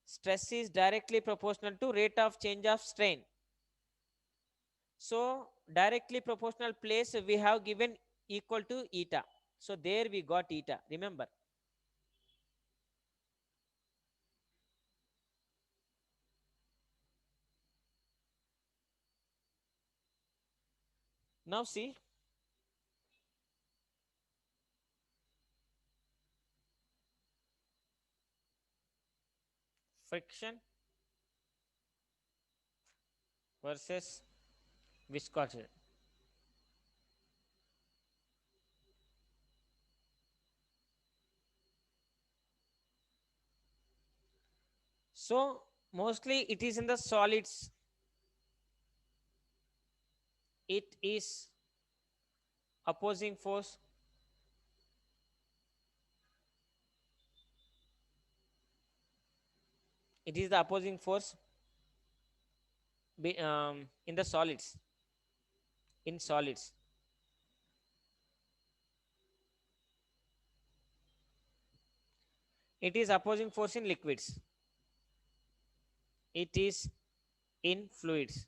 [SPEAKER 1] Stress is directly proportional to rate of change of strain. So directly proportional place we have given equal to eta. So there we got eta, remember. Now see, friction versus viscosity. So mostly it is in the solids. It is opposing force. It is the opposing force in the solids. In solids. It is opposing force in liquids. It is in fluids.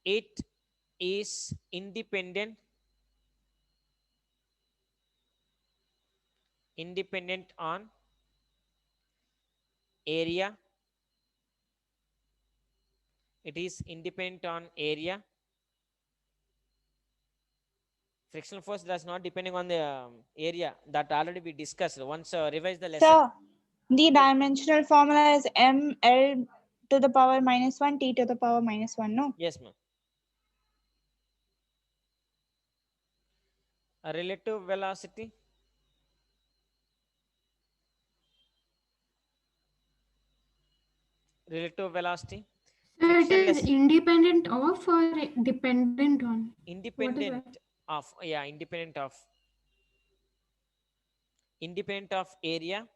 [SPEAKER 1] It is independent on area. It is independent on area. Frictional force does not depending on the area that already we discussed. Once revise the lesson.
[SPEAKER 4] Sir, the dimensional formula is mL to the power -1, T to the power -1, no?
[SPEAKER 1] Yes, ma'am. A relative velocity. Relative velocity.
[SPEAKER 3] So it is
[SPEAKER 1] Frictionless.
[SPEAKER 3] independent of or dependent on?
[SPEAKER 1] Independent of, yeah, independent of area.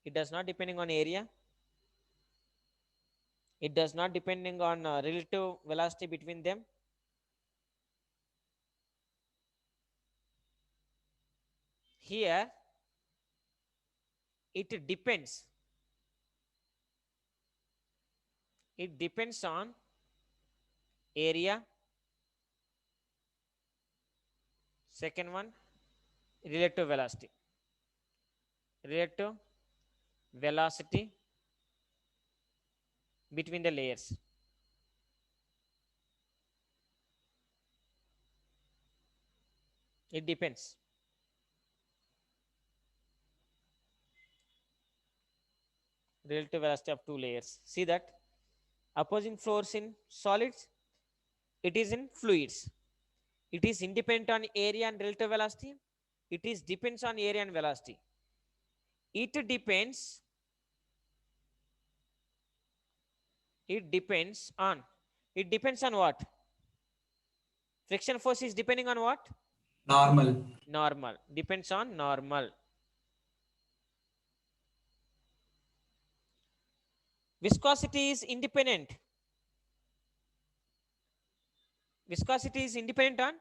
[SPEAKER 1] It does not depending on area. It does not depending on relative velocity between them. Here it depends. It depends on area. Second one, relative velocity. Relative velocity between the layers. It depends. relative velocity of two layers. See that? Opposing force in solids, it is in fluids. It is independent on area and relative velocity. It is depends on area and velocity. It depends on what? Friction force is depending on what?
[SPEAKER 2] Normal.
[SPEAKER 1] Normal. Depends on normal. Viscosity is independent. Viscosity is independent on?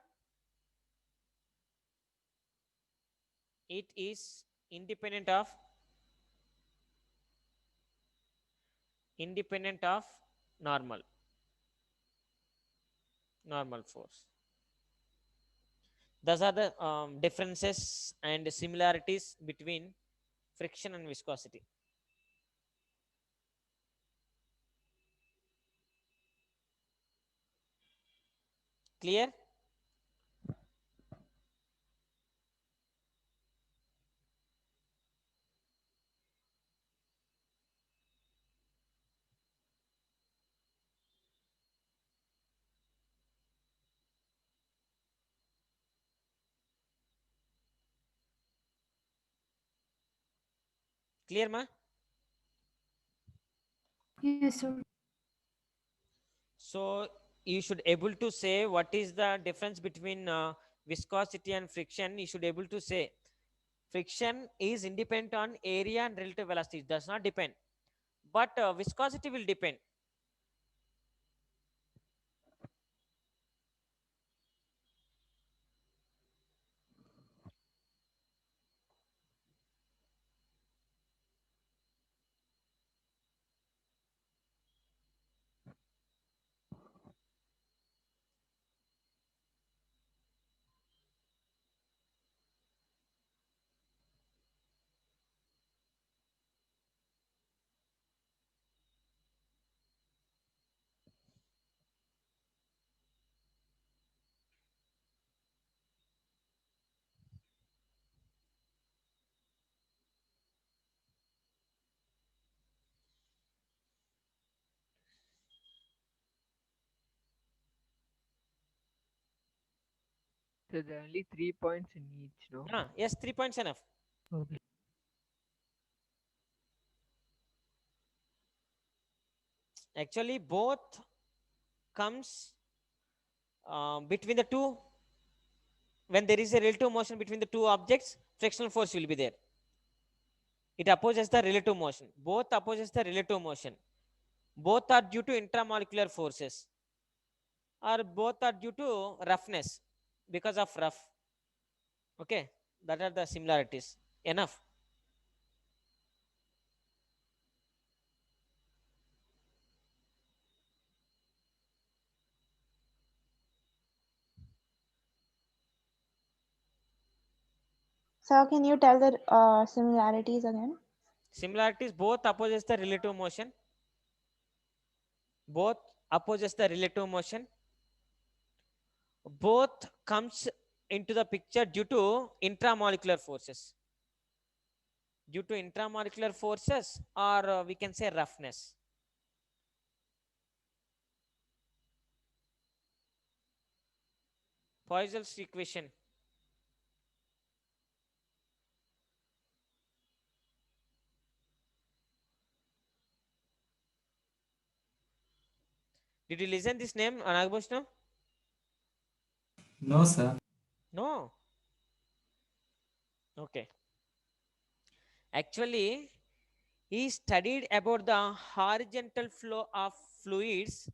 [SPEAKER 1] It is independent of normal force. Those are the differences and similarities between friction and viscosity. Clear? Clear, ma?
[SPEAKER 3] Yes, sir.
[SPEAKER 1] So you should able to say what is the difference between viscosity and friction. You should able to say friction is independent on area and relative velocity. It does not depend, but viscosity will depend.
[SPEAKER 5] So there are only 3 points in each, no?
[SPEAKER 1] Yes, 3 points enough.
[SPEAKER 5] Okay.
[SPEAKER 1] Actually, both comes between the two. When there is a relative motion between the two objects, frictional force will be there. It opposes the relative motion. Both opposes the relative motion. Both are due to intramolecular forces, or both are due to roughness, because of rough. Okay, that are the similarities. Enough.
[SPEAKER 4] So can you tell the similarities again?
[SPEAKER 1] Similarities, both opposes the relative motion. Both opposes the relative motion. Both comes into the picture due to intramolecular forces. Due to intramolecular forces, or we can say roughness. Poisson's equation. Did you listen this name, Nagabhushnam?
[SPEAKER 2] No, sir.
[SPEAKER 1] No. Okay. Actually, he studied about the horizontal flow of fluids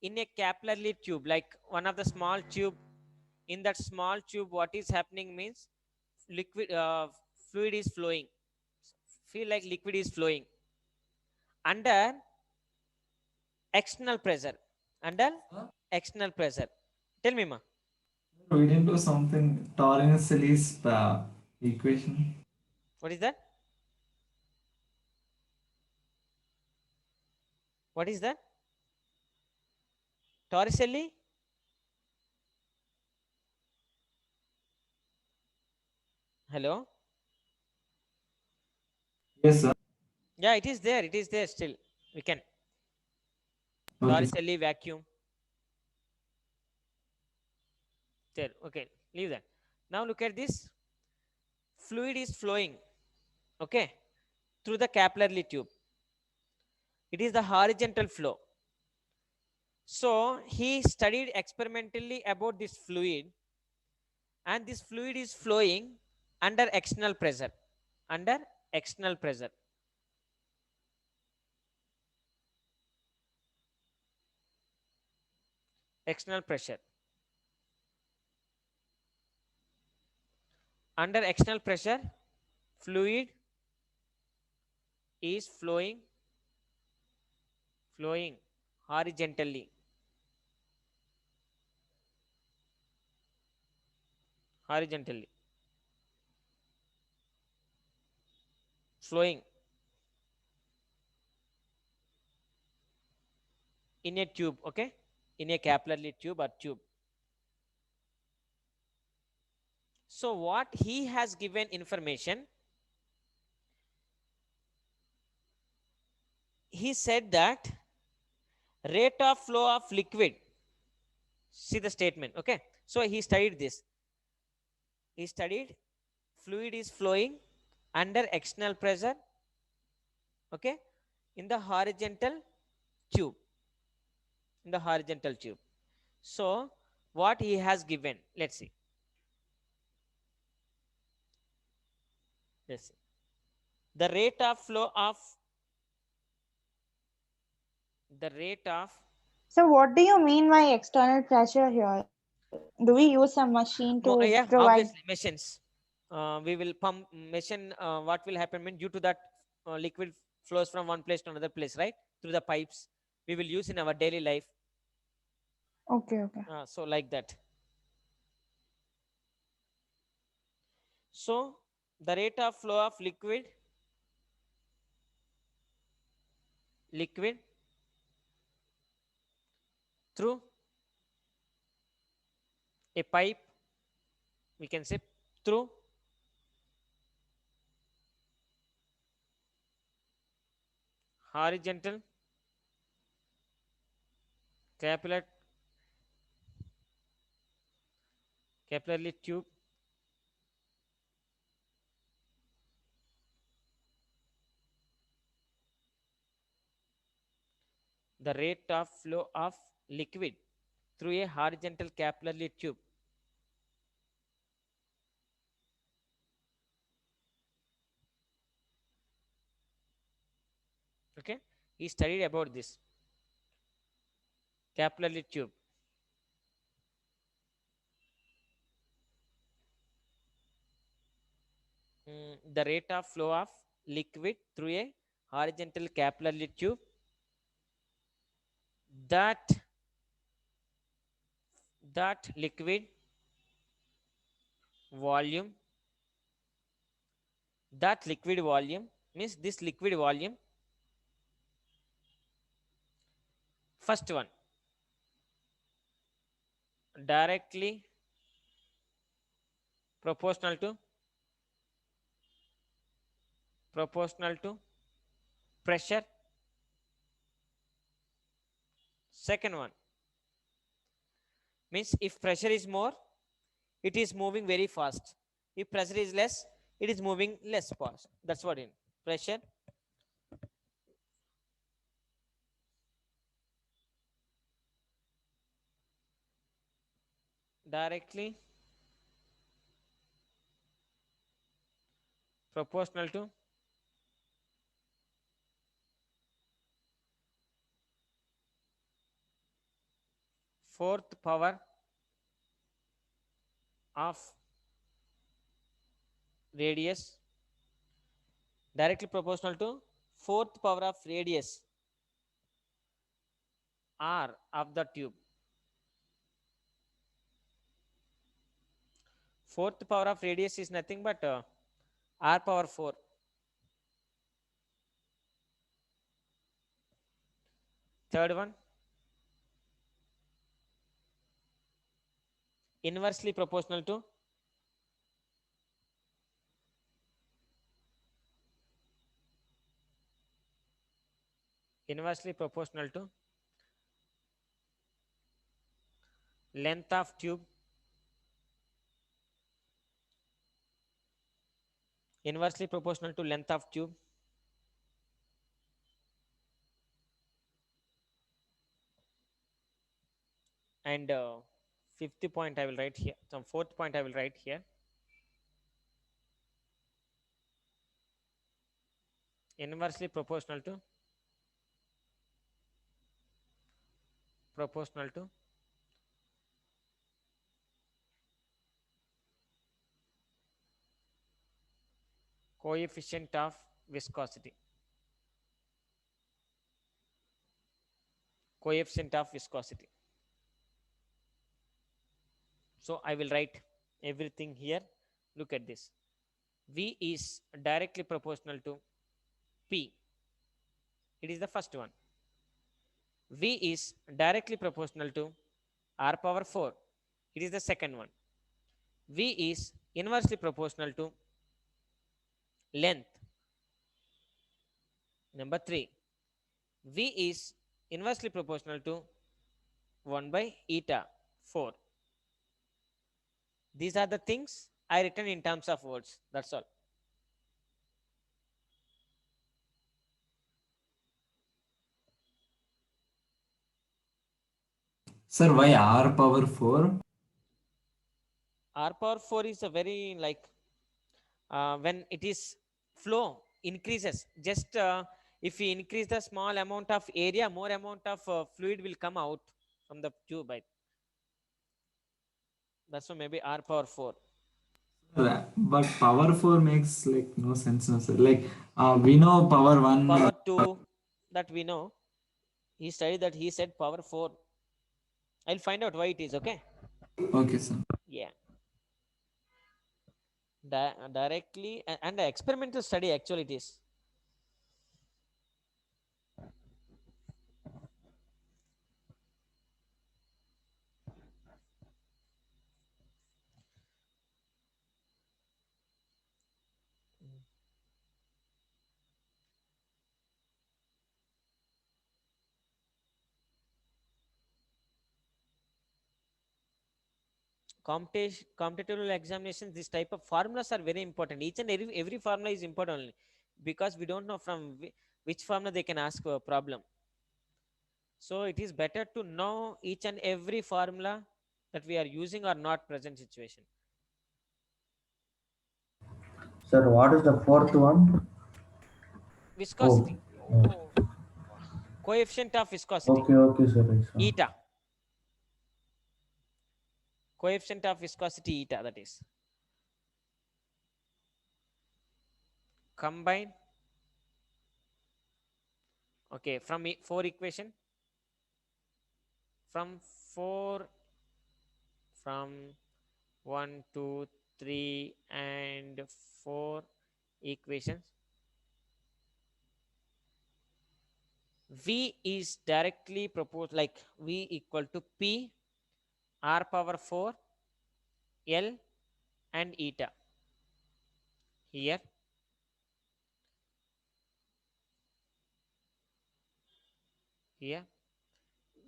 [SPEAKER 1] in a capillary tube, like one of the small tube. In that small tube, what is happening means liquid fluid is flowing. Feel like liquid is flowing under external pressure. Under external pressure. Tell me, ma.
[SPEAKER 2] We didn't do something Torricelli's equation.
[SPEAKER 1] What is that? What is that? Torricelli? Hello?
[SPEAKER 2] Yes, sir.
[SPEAKER 1] Yeah, it is there. It is there still. We can.
[SPEAKER 2] Okay.
[SPEAKER 1] Torricelli vacuum. There. Okay. Leave that. Now look at this. Fluid is flowing. Okay. Through the capillary tube. It is the horizontal flow. So he studied experimentally about this fluid, and this fluid is flowing under external pressure. Under external pressure. External pressure. Under external pressure, fluid is flowing horizontally. Horizontally. Flowing in a tube, okay? In a capillary tube or tube. So what he has given information, he said that rate of flow of liquid, see the statement, okay? So he studied this. He studied fluid is flowing under external pressure, okay, in the horizontal tube. In the horizontal tube. So what he has given, let's see. Let's see. The rate of flow of
[SPEAKER 4] So what do you mean by external pressure here? Do we use some machine to
[SPEAKER 1] yeah,
[SPEAKER 4] provide?
[SPEAKER 1] obviously machines. We will pump machine. What will happen when due to that liquid flows from one place to another place, right? Through the pipes. We will use in our daily life.
[SPEAKER 4] Okay.
[SPEAKER 1] So like that. So the rate of flow of liquid through a pipe, we can say through horizontal capillary tube the rate of flow of liquid through a horizontal capillary tube. Okay, he studied about this capillary tube. The rate of flow of liquid through a horizontal capillary tube, that liquid volume, means this liquid volume, first one, directly proportional to pressure. Second one means if pressure is more, it is moving very fast. If pressure is less, it is moving less fast. That's what in pressure. Directly proportional to fourth power of radius, directly proportional to fourth power of radius r of the tube. Fourth power of radius is nothing but r power 4. Third one, inversely proportional to inversely proportional to length of tube, inversely proportional to length of tube, and fifth point I will write here, some fourth point I will write here. Inversely proportional to coefficient of viscosity. Coefficient of viscosity. So I will write everything here. Look at this. V is directly proportional to P. It is the first one. V is directly proportional to R power 4. It is the second one. V is inversely proportional to length. Number 3. V is inversely proportional to 1 by eta 4. These are the things I written in terms of words. That's all.
[SPEAKER 2] Sir, why R power 4?
[SPEAKER 1] R power 4 is a very like when it is flow increases, just if we increase the small amount of area, more amount of fluid will come out from the tube. Right? That's why maybe R power 4.
[SPEAKER 2] But power 4 makes like no sense, no, sir. Like we know power 1.
[SPEAKER 1] Power 2 that we know. He studied that, he said power 4. I'll find out why it is, okay?
[SPEAKER 2] Okay, sir.
[SPEAKER 1] Yeah. Directly and the experimental study actually it is. Competitive examinations, this type of formulas are very important. Each and every formula is important only because we don't know from which formula they can ask a problem. So it is better to know each and every formula that we are using or not present situation.
[SPEAKER 9] Sir, what is the fourth one?
[SPEAKER 1] Viscosity.
[SPEAKER 9] Oh.
[SPEAKER 1] Coefficient of viscosity.
[SPEAKER 9] Okay, sir.
[SPEAKER 1] Eta. Coefficient of viscosity eta, that is. Combine. Okay, from 4 equation. From 1, 2, 3 and 4 equations. V is directly proposed like V equal to P R power 4 L and eta. Here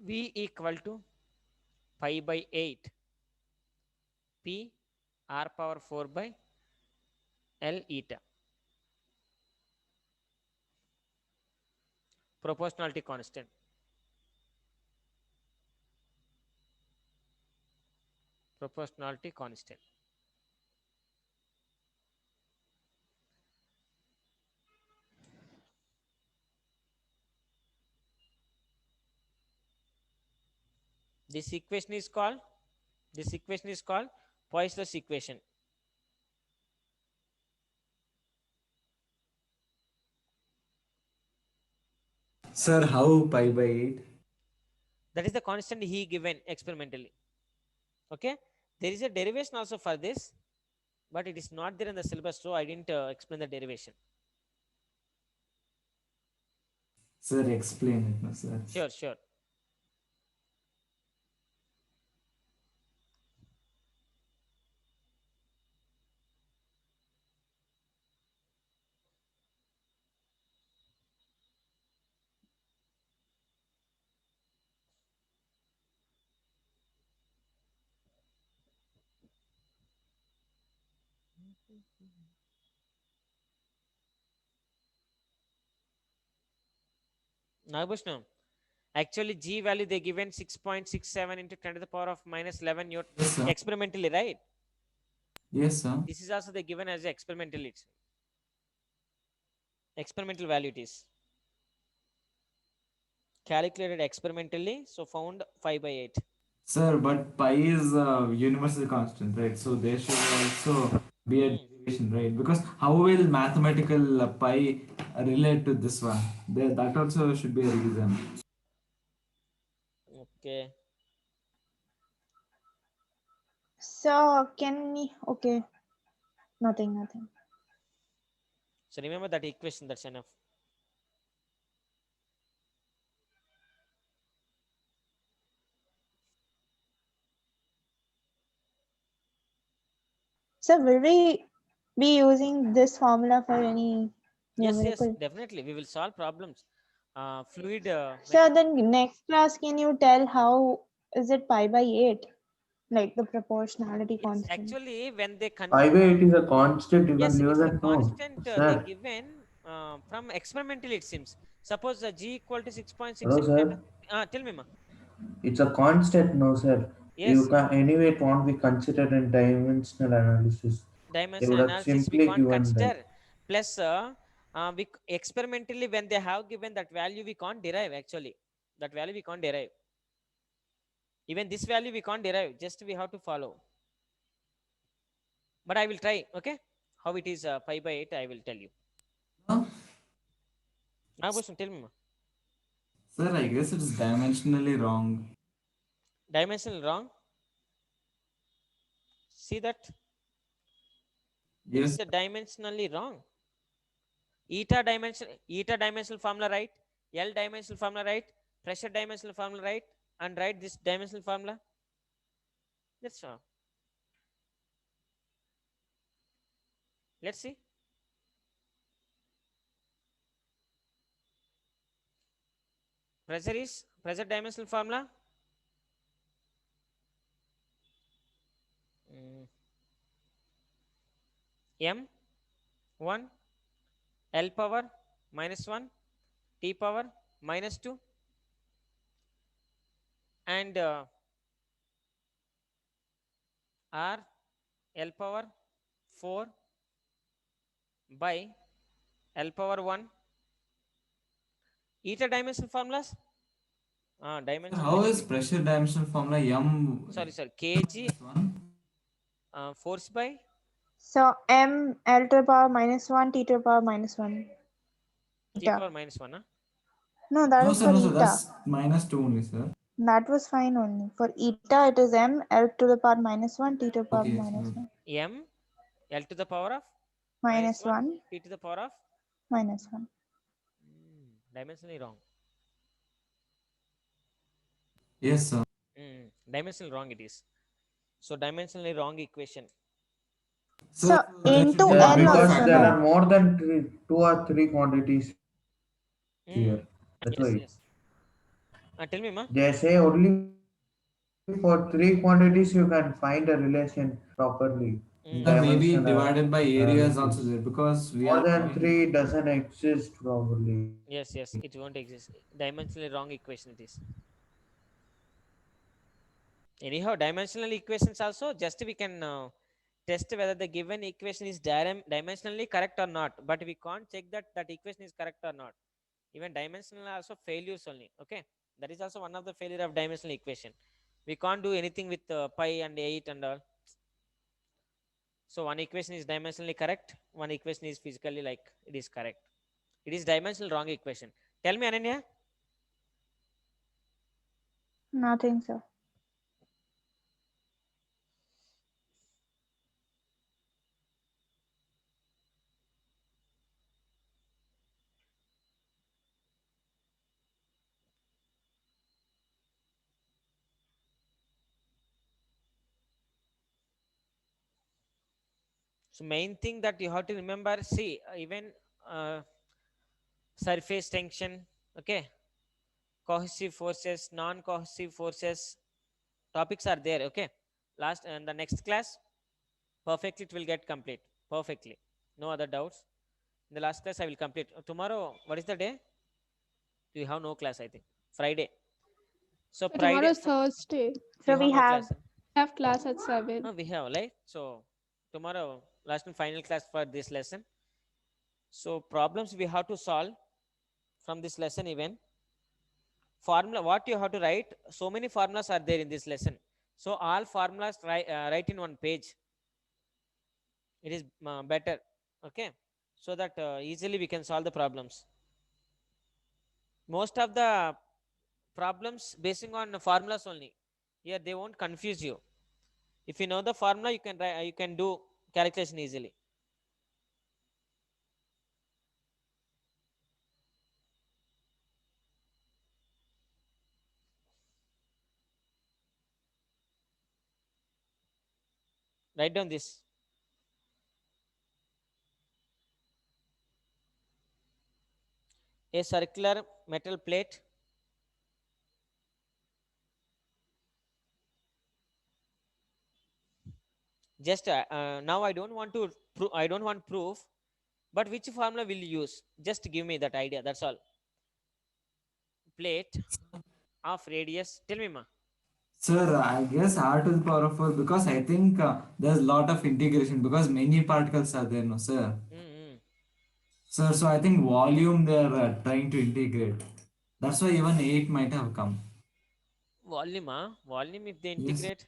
[SPEAKER 1] V equal to pi by 8 P R power 4 by L eta. Proportionality constant. Proportionality constant. This equation is called Poisson's equation.
[SPEAKER 2] Sir, how pi by 8?
[SPEAKER 1] That is the constant he given experimentally. Okay, there is a derivation also for this, but it is not there in the syllabus, so I didn't explain the derivation.
[SPEAKER 2] Sir, explain it, no, sir.
[SPEAKER 1] Sure. Nagabhushnam, actually G value they given 6.67 into 10 to the power of minus 11 Newton
[SPEAKER 2] Yes, sir.
[SPEAKER 1] experimentally, right?
[SPEAKER 2] Yes, sir.
[SPEAKER 1] This is also they given as experimental. It's experimental value it is calculated experimentally, so found 5/8.
[SPEAKER 2] Sir, but pi is a universal constant, right? So there should also be a
[SPEAKER 1] Hmm.
[SPEAKER 2] derivation, right? Because how will mathematical pi relate to this one? There, that also should be a reason.
[SPEAKER 1] Okay.
[SPEAKER 4] So can we, okay, nothing.
[SPEAKER 1] So remember that equation, that's enough.
[SPEAKER 4] So will we be using this formula for any
[SPEAKER 1] Yes,
[SPEAKER 4] numerical?
[SPEAKER 1] definitely. We will solve problems. Fluid.
[SPEAKER 4] So then next class, can you tell how is it pi by 8? Like the proportionality
[SPEAKER 1] Yes,
[SPEAKER 4] constant.
[SPEAKER 1] actually, when they
[SPEAKER 9] Pi by 8 is a constant, you
[SPEAKER 1] yes,
[SPEAKER 9] can use
[SPEAKER 1] it's a
[SPEAKER 9] it, no?
[SPEAKER 1] constant they
[SPEAKER 9] Sir,
[SPEAKER 1] given from experimentally it seems. Suppose G equal to 6.6
[SPEAKER 9] hello,
[SPEAKER 1] into 10
[SPEAKER 9] sir.
[SPEAKER 1] tell me, ma.
[SPEAKER 9] It's a constant, no, sir. You
[SPEAKER 1] Yes,
[SPEAKER 9] can anyway, it won't be considered in dimensional analysis. They
[SPEAKER 1] dimensional
[SPEAKER 9] would have
[SPEAKER 1] analysis we
[SPEAKER 9] simply
[SPEAKER 1] can't
[SPEAKER 9] given that.
[SPEAKER 1] consider. Plus, we experimentally when they have given that value, we can't derive actually. That value we can't derive. Even this value we can't derive. Just we have to follow. But I will try. Okay, how it is pi by 8, I will tell you.
[SPEAKER 2] Huh?
[SPEAKER 1] Bhushan, tell me, ma.
[SPEAKER 2] Sir, I guess it is dimensionally wrong.
[SPEAKER 1] Dimensional wrong. See that
[SPEAKER 2] Yes.
[SPEAKER 1] it's a dimensionally wrong. Eta dimensional formula right, L dimensional formula right, pressure dimensional formula right, and write this dimensional formula. That's all. Let's see. Pressure dimensional formula. M1 L power minus 1 T power minus 2 and R L power 4 by L power 1. Eta dimensional formulas.
[SPEAKER 2] Sir,
[SPEAKER 1] Dimension.
[SPEAKER 2] how is pressure dimensional formula M?
[SPEAKER 1] Sorry, kg
[SPEAKER 2] One?
[SPEAKER 1] force by
[SPEAKER 4] So m L to the power minus 1, T to the power minus 1.
[SPEAKER 1] T
[SPEAKER 4] Eta.
[SPEAKER 1] power minus 1. Huh?
[SPEAKER 4] No, that
[SPEAKER 2] No,
[SPEAKER 4] is
[SPEAKER 2] sir,
[SPEAKER 4] for
[SPEAKER 2] no, sir.
[SPEAKER 4] eta.
[SPEAKER 2] That's minus 2 only, sir.
[SPEAKER 4] That was fine only. For eta, it is m L to the power minus 1, T to the power
[SPEAKER 2] Okay,
[SPEAKER 4] minus
[SPEAKER 2] sir.
[SPEAKER 4] 1.
[SPEAKER 1] M L to the power of
[SPEAKER 4] Minus 1,
[SPEAKER 1] T to the power of
[SPEAKER 4] minus 1.
[SPEAKER 1] dimensionally wrong.
[SPEAKER 2] Yes, sir.
[SPEAKER 1] Dimensionally wrong it is. So dimensionally wrong equation.
[SPEAKER 4] So
[SPEAKER 2] there should
[SPEAKER 4] into
[SPEAKER 2] be a
[SPEAKER 4] L
[SPEAKER 2] bigger
[SPEAKER 4] also,
[SPEAKER 9] Because there
[SPEAKER 2] factor.
[SPEAKER 9] are
[SPEAKER 4] no?
[SPEAKER 9] more than two or three quantities here. That's why.
[SPEAKER 1] Yes. Tell me, ma.
[SPEAKER 9] They say only for three quantities you can find a relation properly in
[SPEAKER 2] Sir, maybe
[SPEAKER 9] dimensional
[SPEAKER 2] divided by areas also
[SPEAKER 9] analysis.
[SPEAKER 2] there because we
[SPEAKER 9] More
[SPEAKER 2] are
[SPEAKER 9] than
[SPEAKER 2] having.
[SPEAKER 9] three doesn't exist properly.
[SPEAKER 1] Yes, it won't exist. Dimensionally wrong equation it is. Anyhow, dimensional equations also just we can test whether the given equation is dimensionally correct or not. But we can't check that equation is correct or not. Even dimensional also failures only. Okay, that is also one of the failure of dimensional equation. We can't do anything with pi and 8 and all. So one equation is dimensionally correct, one equation is physically like it is correct. It is dimensional wrong equation. Tell me, Ananya.
[SPEAKER 4] Nothing, sir.
[SPEAKER 1] So main thing that you have to remember, see, even surface tension, okay, cohesive forces, non-cohesive forces, topics are there, okay. Last and the next class, perfectly it will get complete. perfectly. No other doubts. In the last class, I will complete. Tomorrow, what is the day? You have no class, I think. Friday. So Friday.
[SPEAKER 3] Tomorrow is Thursday.
[SPEAKER 1] You
[SPEAKER 4] So we
[SPEAKER 1] no
[SPEAKER 4] have
[SPEAKER 1] class.
[SPEAKER 3] Have class at 7.
[SPEAKER 1] We have, right? So tomorrow, last and final class for this lesson. So problems we have to solve from this lesson even. Formula, what you have to write, so many formulas are there in this lesson. So all formulas write in one page. It is better, okay? So that easily we can solve the problems. Most of the problems basing on formulas only. Here they won't confuse you. If you know the formula, you can do calculation easily. Write down this. A circular metal plate just now I don't want to I don't want proof, but which formula will you use? Just give me that idea, that's all. Plate of radius, tell me ma.
[SPEAKER 2] Sir, I guess r to the power of 4 because I think there's a lot of integration because many particles are there, no, sir. Sir, so I think volume they're trying to integrate. That's why even 8 might have come.
[SPEAKER 1] Volume, volume if they
[SPEAKER 2] Yes.
[SPEAKER 1] integrate.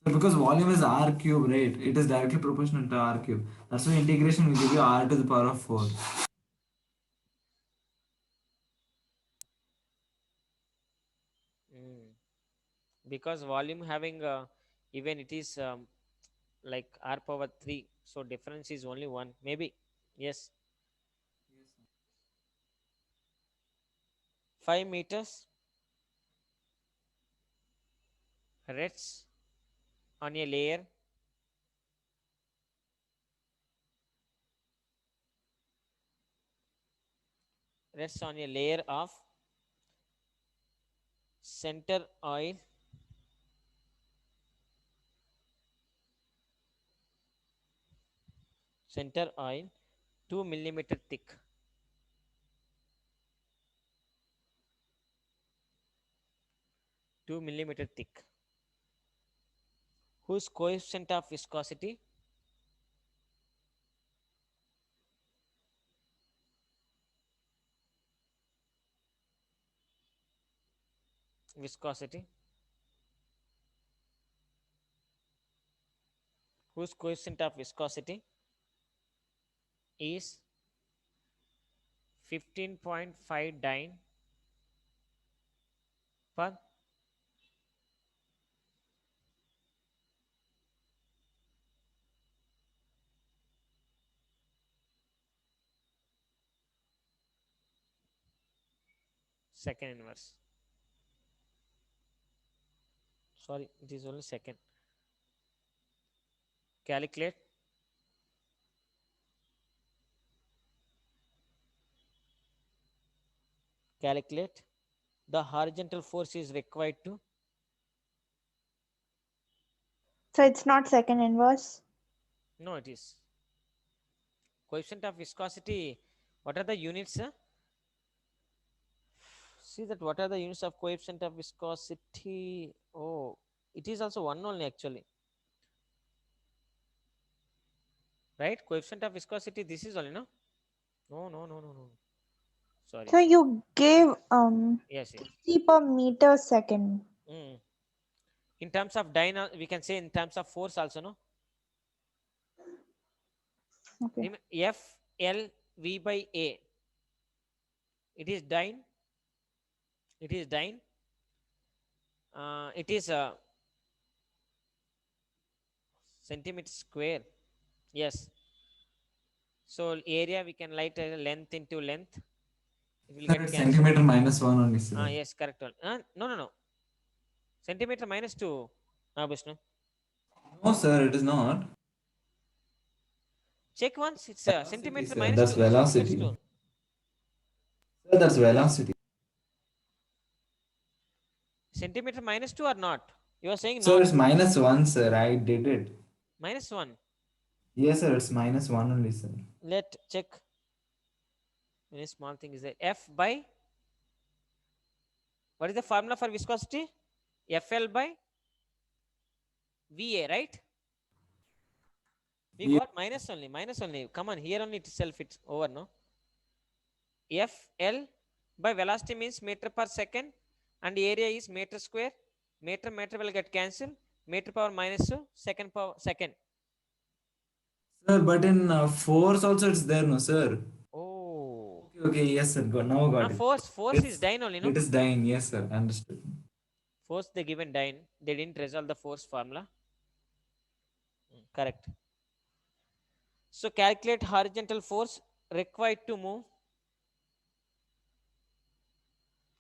[SPEAKER 2] Because volume is r cube, right? It is directly proportional to r cube. That's why integration will give you r to the power of 4.
[SPEAKER 1] Because volume having even it is like r power 3, so difference is only 1 maybe. Yes. 5 meters rests on a layer of center oil center oil 2 millimeter thick. Whose coefficient of viscosity whose coefficient of viscosity is 15.5 dyne per second inverse. Sorry, it is only second. Calculate the horizontal force is required to.
[SPEAKER 4] So it's not second inverse.
[SPEAKER 1] No, it is. Coefficient of viscosity. What are the units? See that what are the units of coefficient of viscosity? Oh, it is also one only actually. Right? Coefficient of viscosity, this is only, no? No. Sorry.
[SPEAKER 4] So you gave
[SPEAKER 1] Yes.
[SPEAKER 4] kg per meter second.
[SPEAKER 1] In terms of dyne, we can say in terms of force also, no?
[SPEAKER 4] Okay.
[SPEAKER 1] F L V by A. It is dyne. It is centimeter square. Yes. So area we can write length into length. It will get
[SPEAKER 2] centimeter minus 1 only, sir.
[SPEAKER 1] Yes, correct one. No. Centimeter minus 2. Vishnu.
[SPEAKER 2] No, sir, it is not.
[SPEAKER 1] Check once. It's centimeter
[SPEAKER 2] sir.
[SPEAKER 1] minus
[SPEAKER 2] That's
[SPEAKER 1] 2.
[SPEAKER 2] velocity.
[SPEAKER 1] Minus 2.
[SPEAKER 2] Sir, that's velocity.
[SPEAKER 1] Centimeter minus 2 or not? You are saying
[SPEAKER 2] So
[SPEAKER 1] not.
[SPEAKER 2] it's minus 1, sir. I did it.
[SPEAKER 1] -1.
[SPEAKER 2] Yes, sir. It's -1 only, sir.
[SPEAKER 1] Let check. Any small thing is there. F by, what is the formula for viscosity? FL by VA, right? We got minus only. Come on, here only itself it's over, no? FL by velocity means meter per second and area is meter square. Meter will get cancelled. Meter power -2, second power second.
[SPEAKER 2] Sir, but in force also it's there, no, sir?
[SPEAKER 1] Oh.
[SPEAKER 2] Okay, yes, sir. Now got it.
[SPEAKER 1] Force is dyne only, no?
[SPEAKER 2] It is dyne, yes, sir. Understood.
[SPEAKER 1] Force they given dyne. They didn't resolve the force formula. Correct. So calculate horizontal force required to move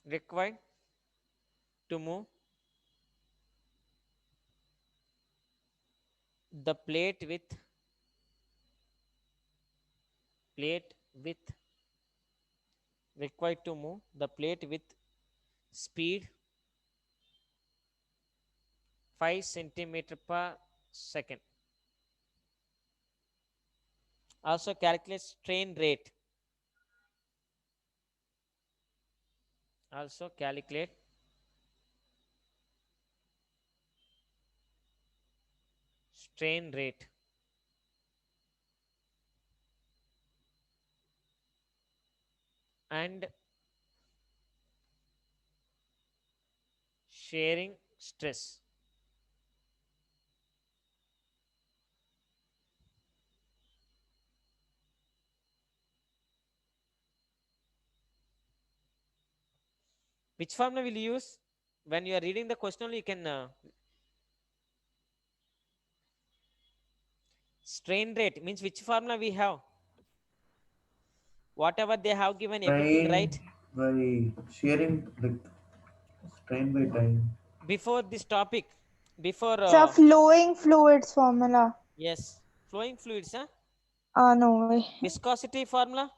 [SPEAKER 1] the plate with speed 5 centimeter per second. Also calculate strain rate. And sharing stress. Which formula will you use? When you are reading the question only, you can strain rate means which formula we have. Whatever they have given, everything right.
[SPEAKER 9] By sharing, like strain by time.
[SPEAKER 1] Before this topic, before
[SPEAKER 4] It's a flowing fluids formula.
[SPEAKER 1] yes, flowing fluids, huh?
[SPEAKER 4] No.
[SPEAKER 1] Viscosity formula.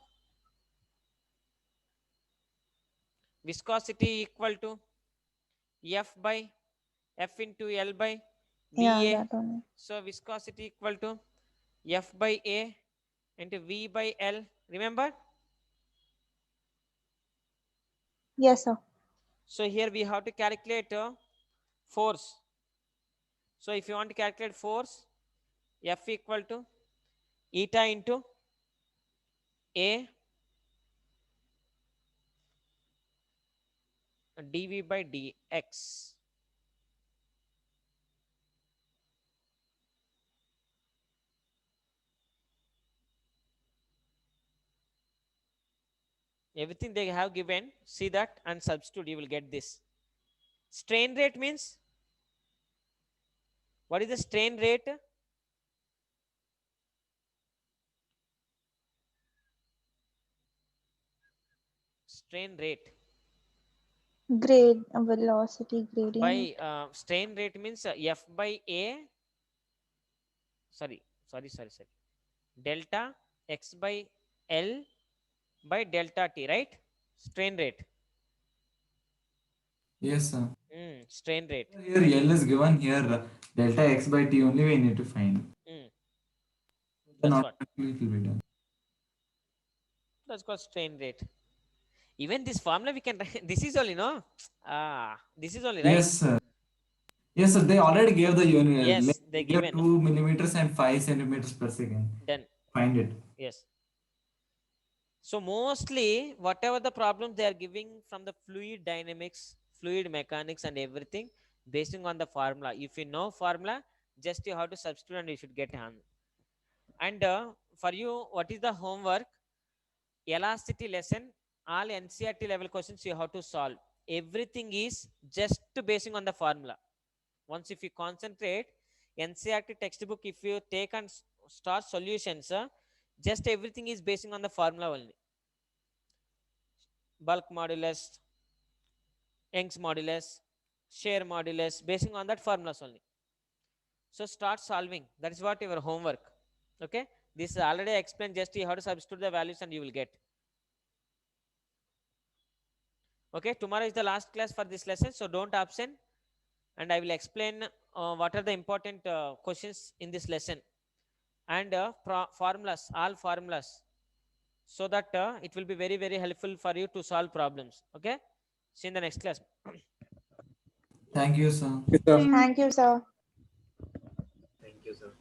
[SPEAKER 1] Viscosity equal to F by F into L by VA.
[SPEAKER 4] Yeah, that one.
[SPEAKER 1] So viscosity equal to F by A into V by L. Remember?
[SPEAKER 4] Yes, sir.
[SPEAKER 1] So here we have to calculate force. So if you want to calculate force, F equal to eta into A dV by dx. Everything they have given, see that and substitute, you will get this. Strain rate means, what is the strain rate? Strain rate.
[SPEAKER 4] Velocity gradient.
[SPEAKER 1] By strain rate means F by A, sorry. Delta X by L by delta T, right? Strain rate.
[SPEAKER 2] Yes, sir.
[SPEAKER 1] Strain rate.
[SPEAKER 2] Here L is given, here delta X by T only we need to find.
[SPEAKER 1] That's
[SPEAKER 2] Not
[SPEAKER 1] what.
[SPEAKER 2] it will be done.
[SPEAKER 1] That's called strain rate. Even this formula we can this is only, no? This is only, right?
[SPEAKER 2] Yes, sir. Yes, sir. They already gave the unit.
[SPEAKER 1] Yes, they given
[SPEAKER 2] 2 millimeters and 5 centimeters per second.
[SPEAKER 1] Done.
[SPEAKER 2] Find it.
[SPEAKER 1] Yes. So mostly whatever the problems they are giving from the fluid dynamics, fluid mechanics and everything basing on the formula. If you know formula, just you have to substitute and you should get on. And for you, what is the homework? Elasticity lesson, all NCERT level questions you have to solve. Everything is just basing on the formula. Once if you concentrate, NCERT textbook, if you take and start solutions, just everything is basing on the formula only. Bulk modulus, Young's modulus, shear modulus, basing on that formulas only. So start solving. That is what your homework. Okay. This is already explained. Just you have to substitute the values and you will get. Okay. Tomorrow is the last class for this lesson. So don't absent. and I will explain what are the important questions in this lesson, and formulas, all formulas, so that it will be very, very helpful for you to solve problems. Okay, see you in the next class.
[SPEAKER 2] Thank you, sir.
[SPEAKER 4] Thank you, sir.
[SPEAKER 9] Thank you, sir.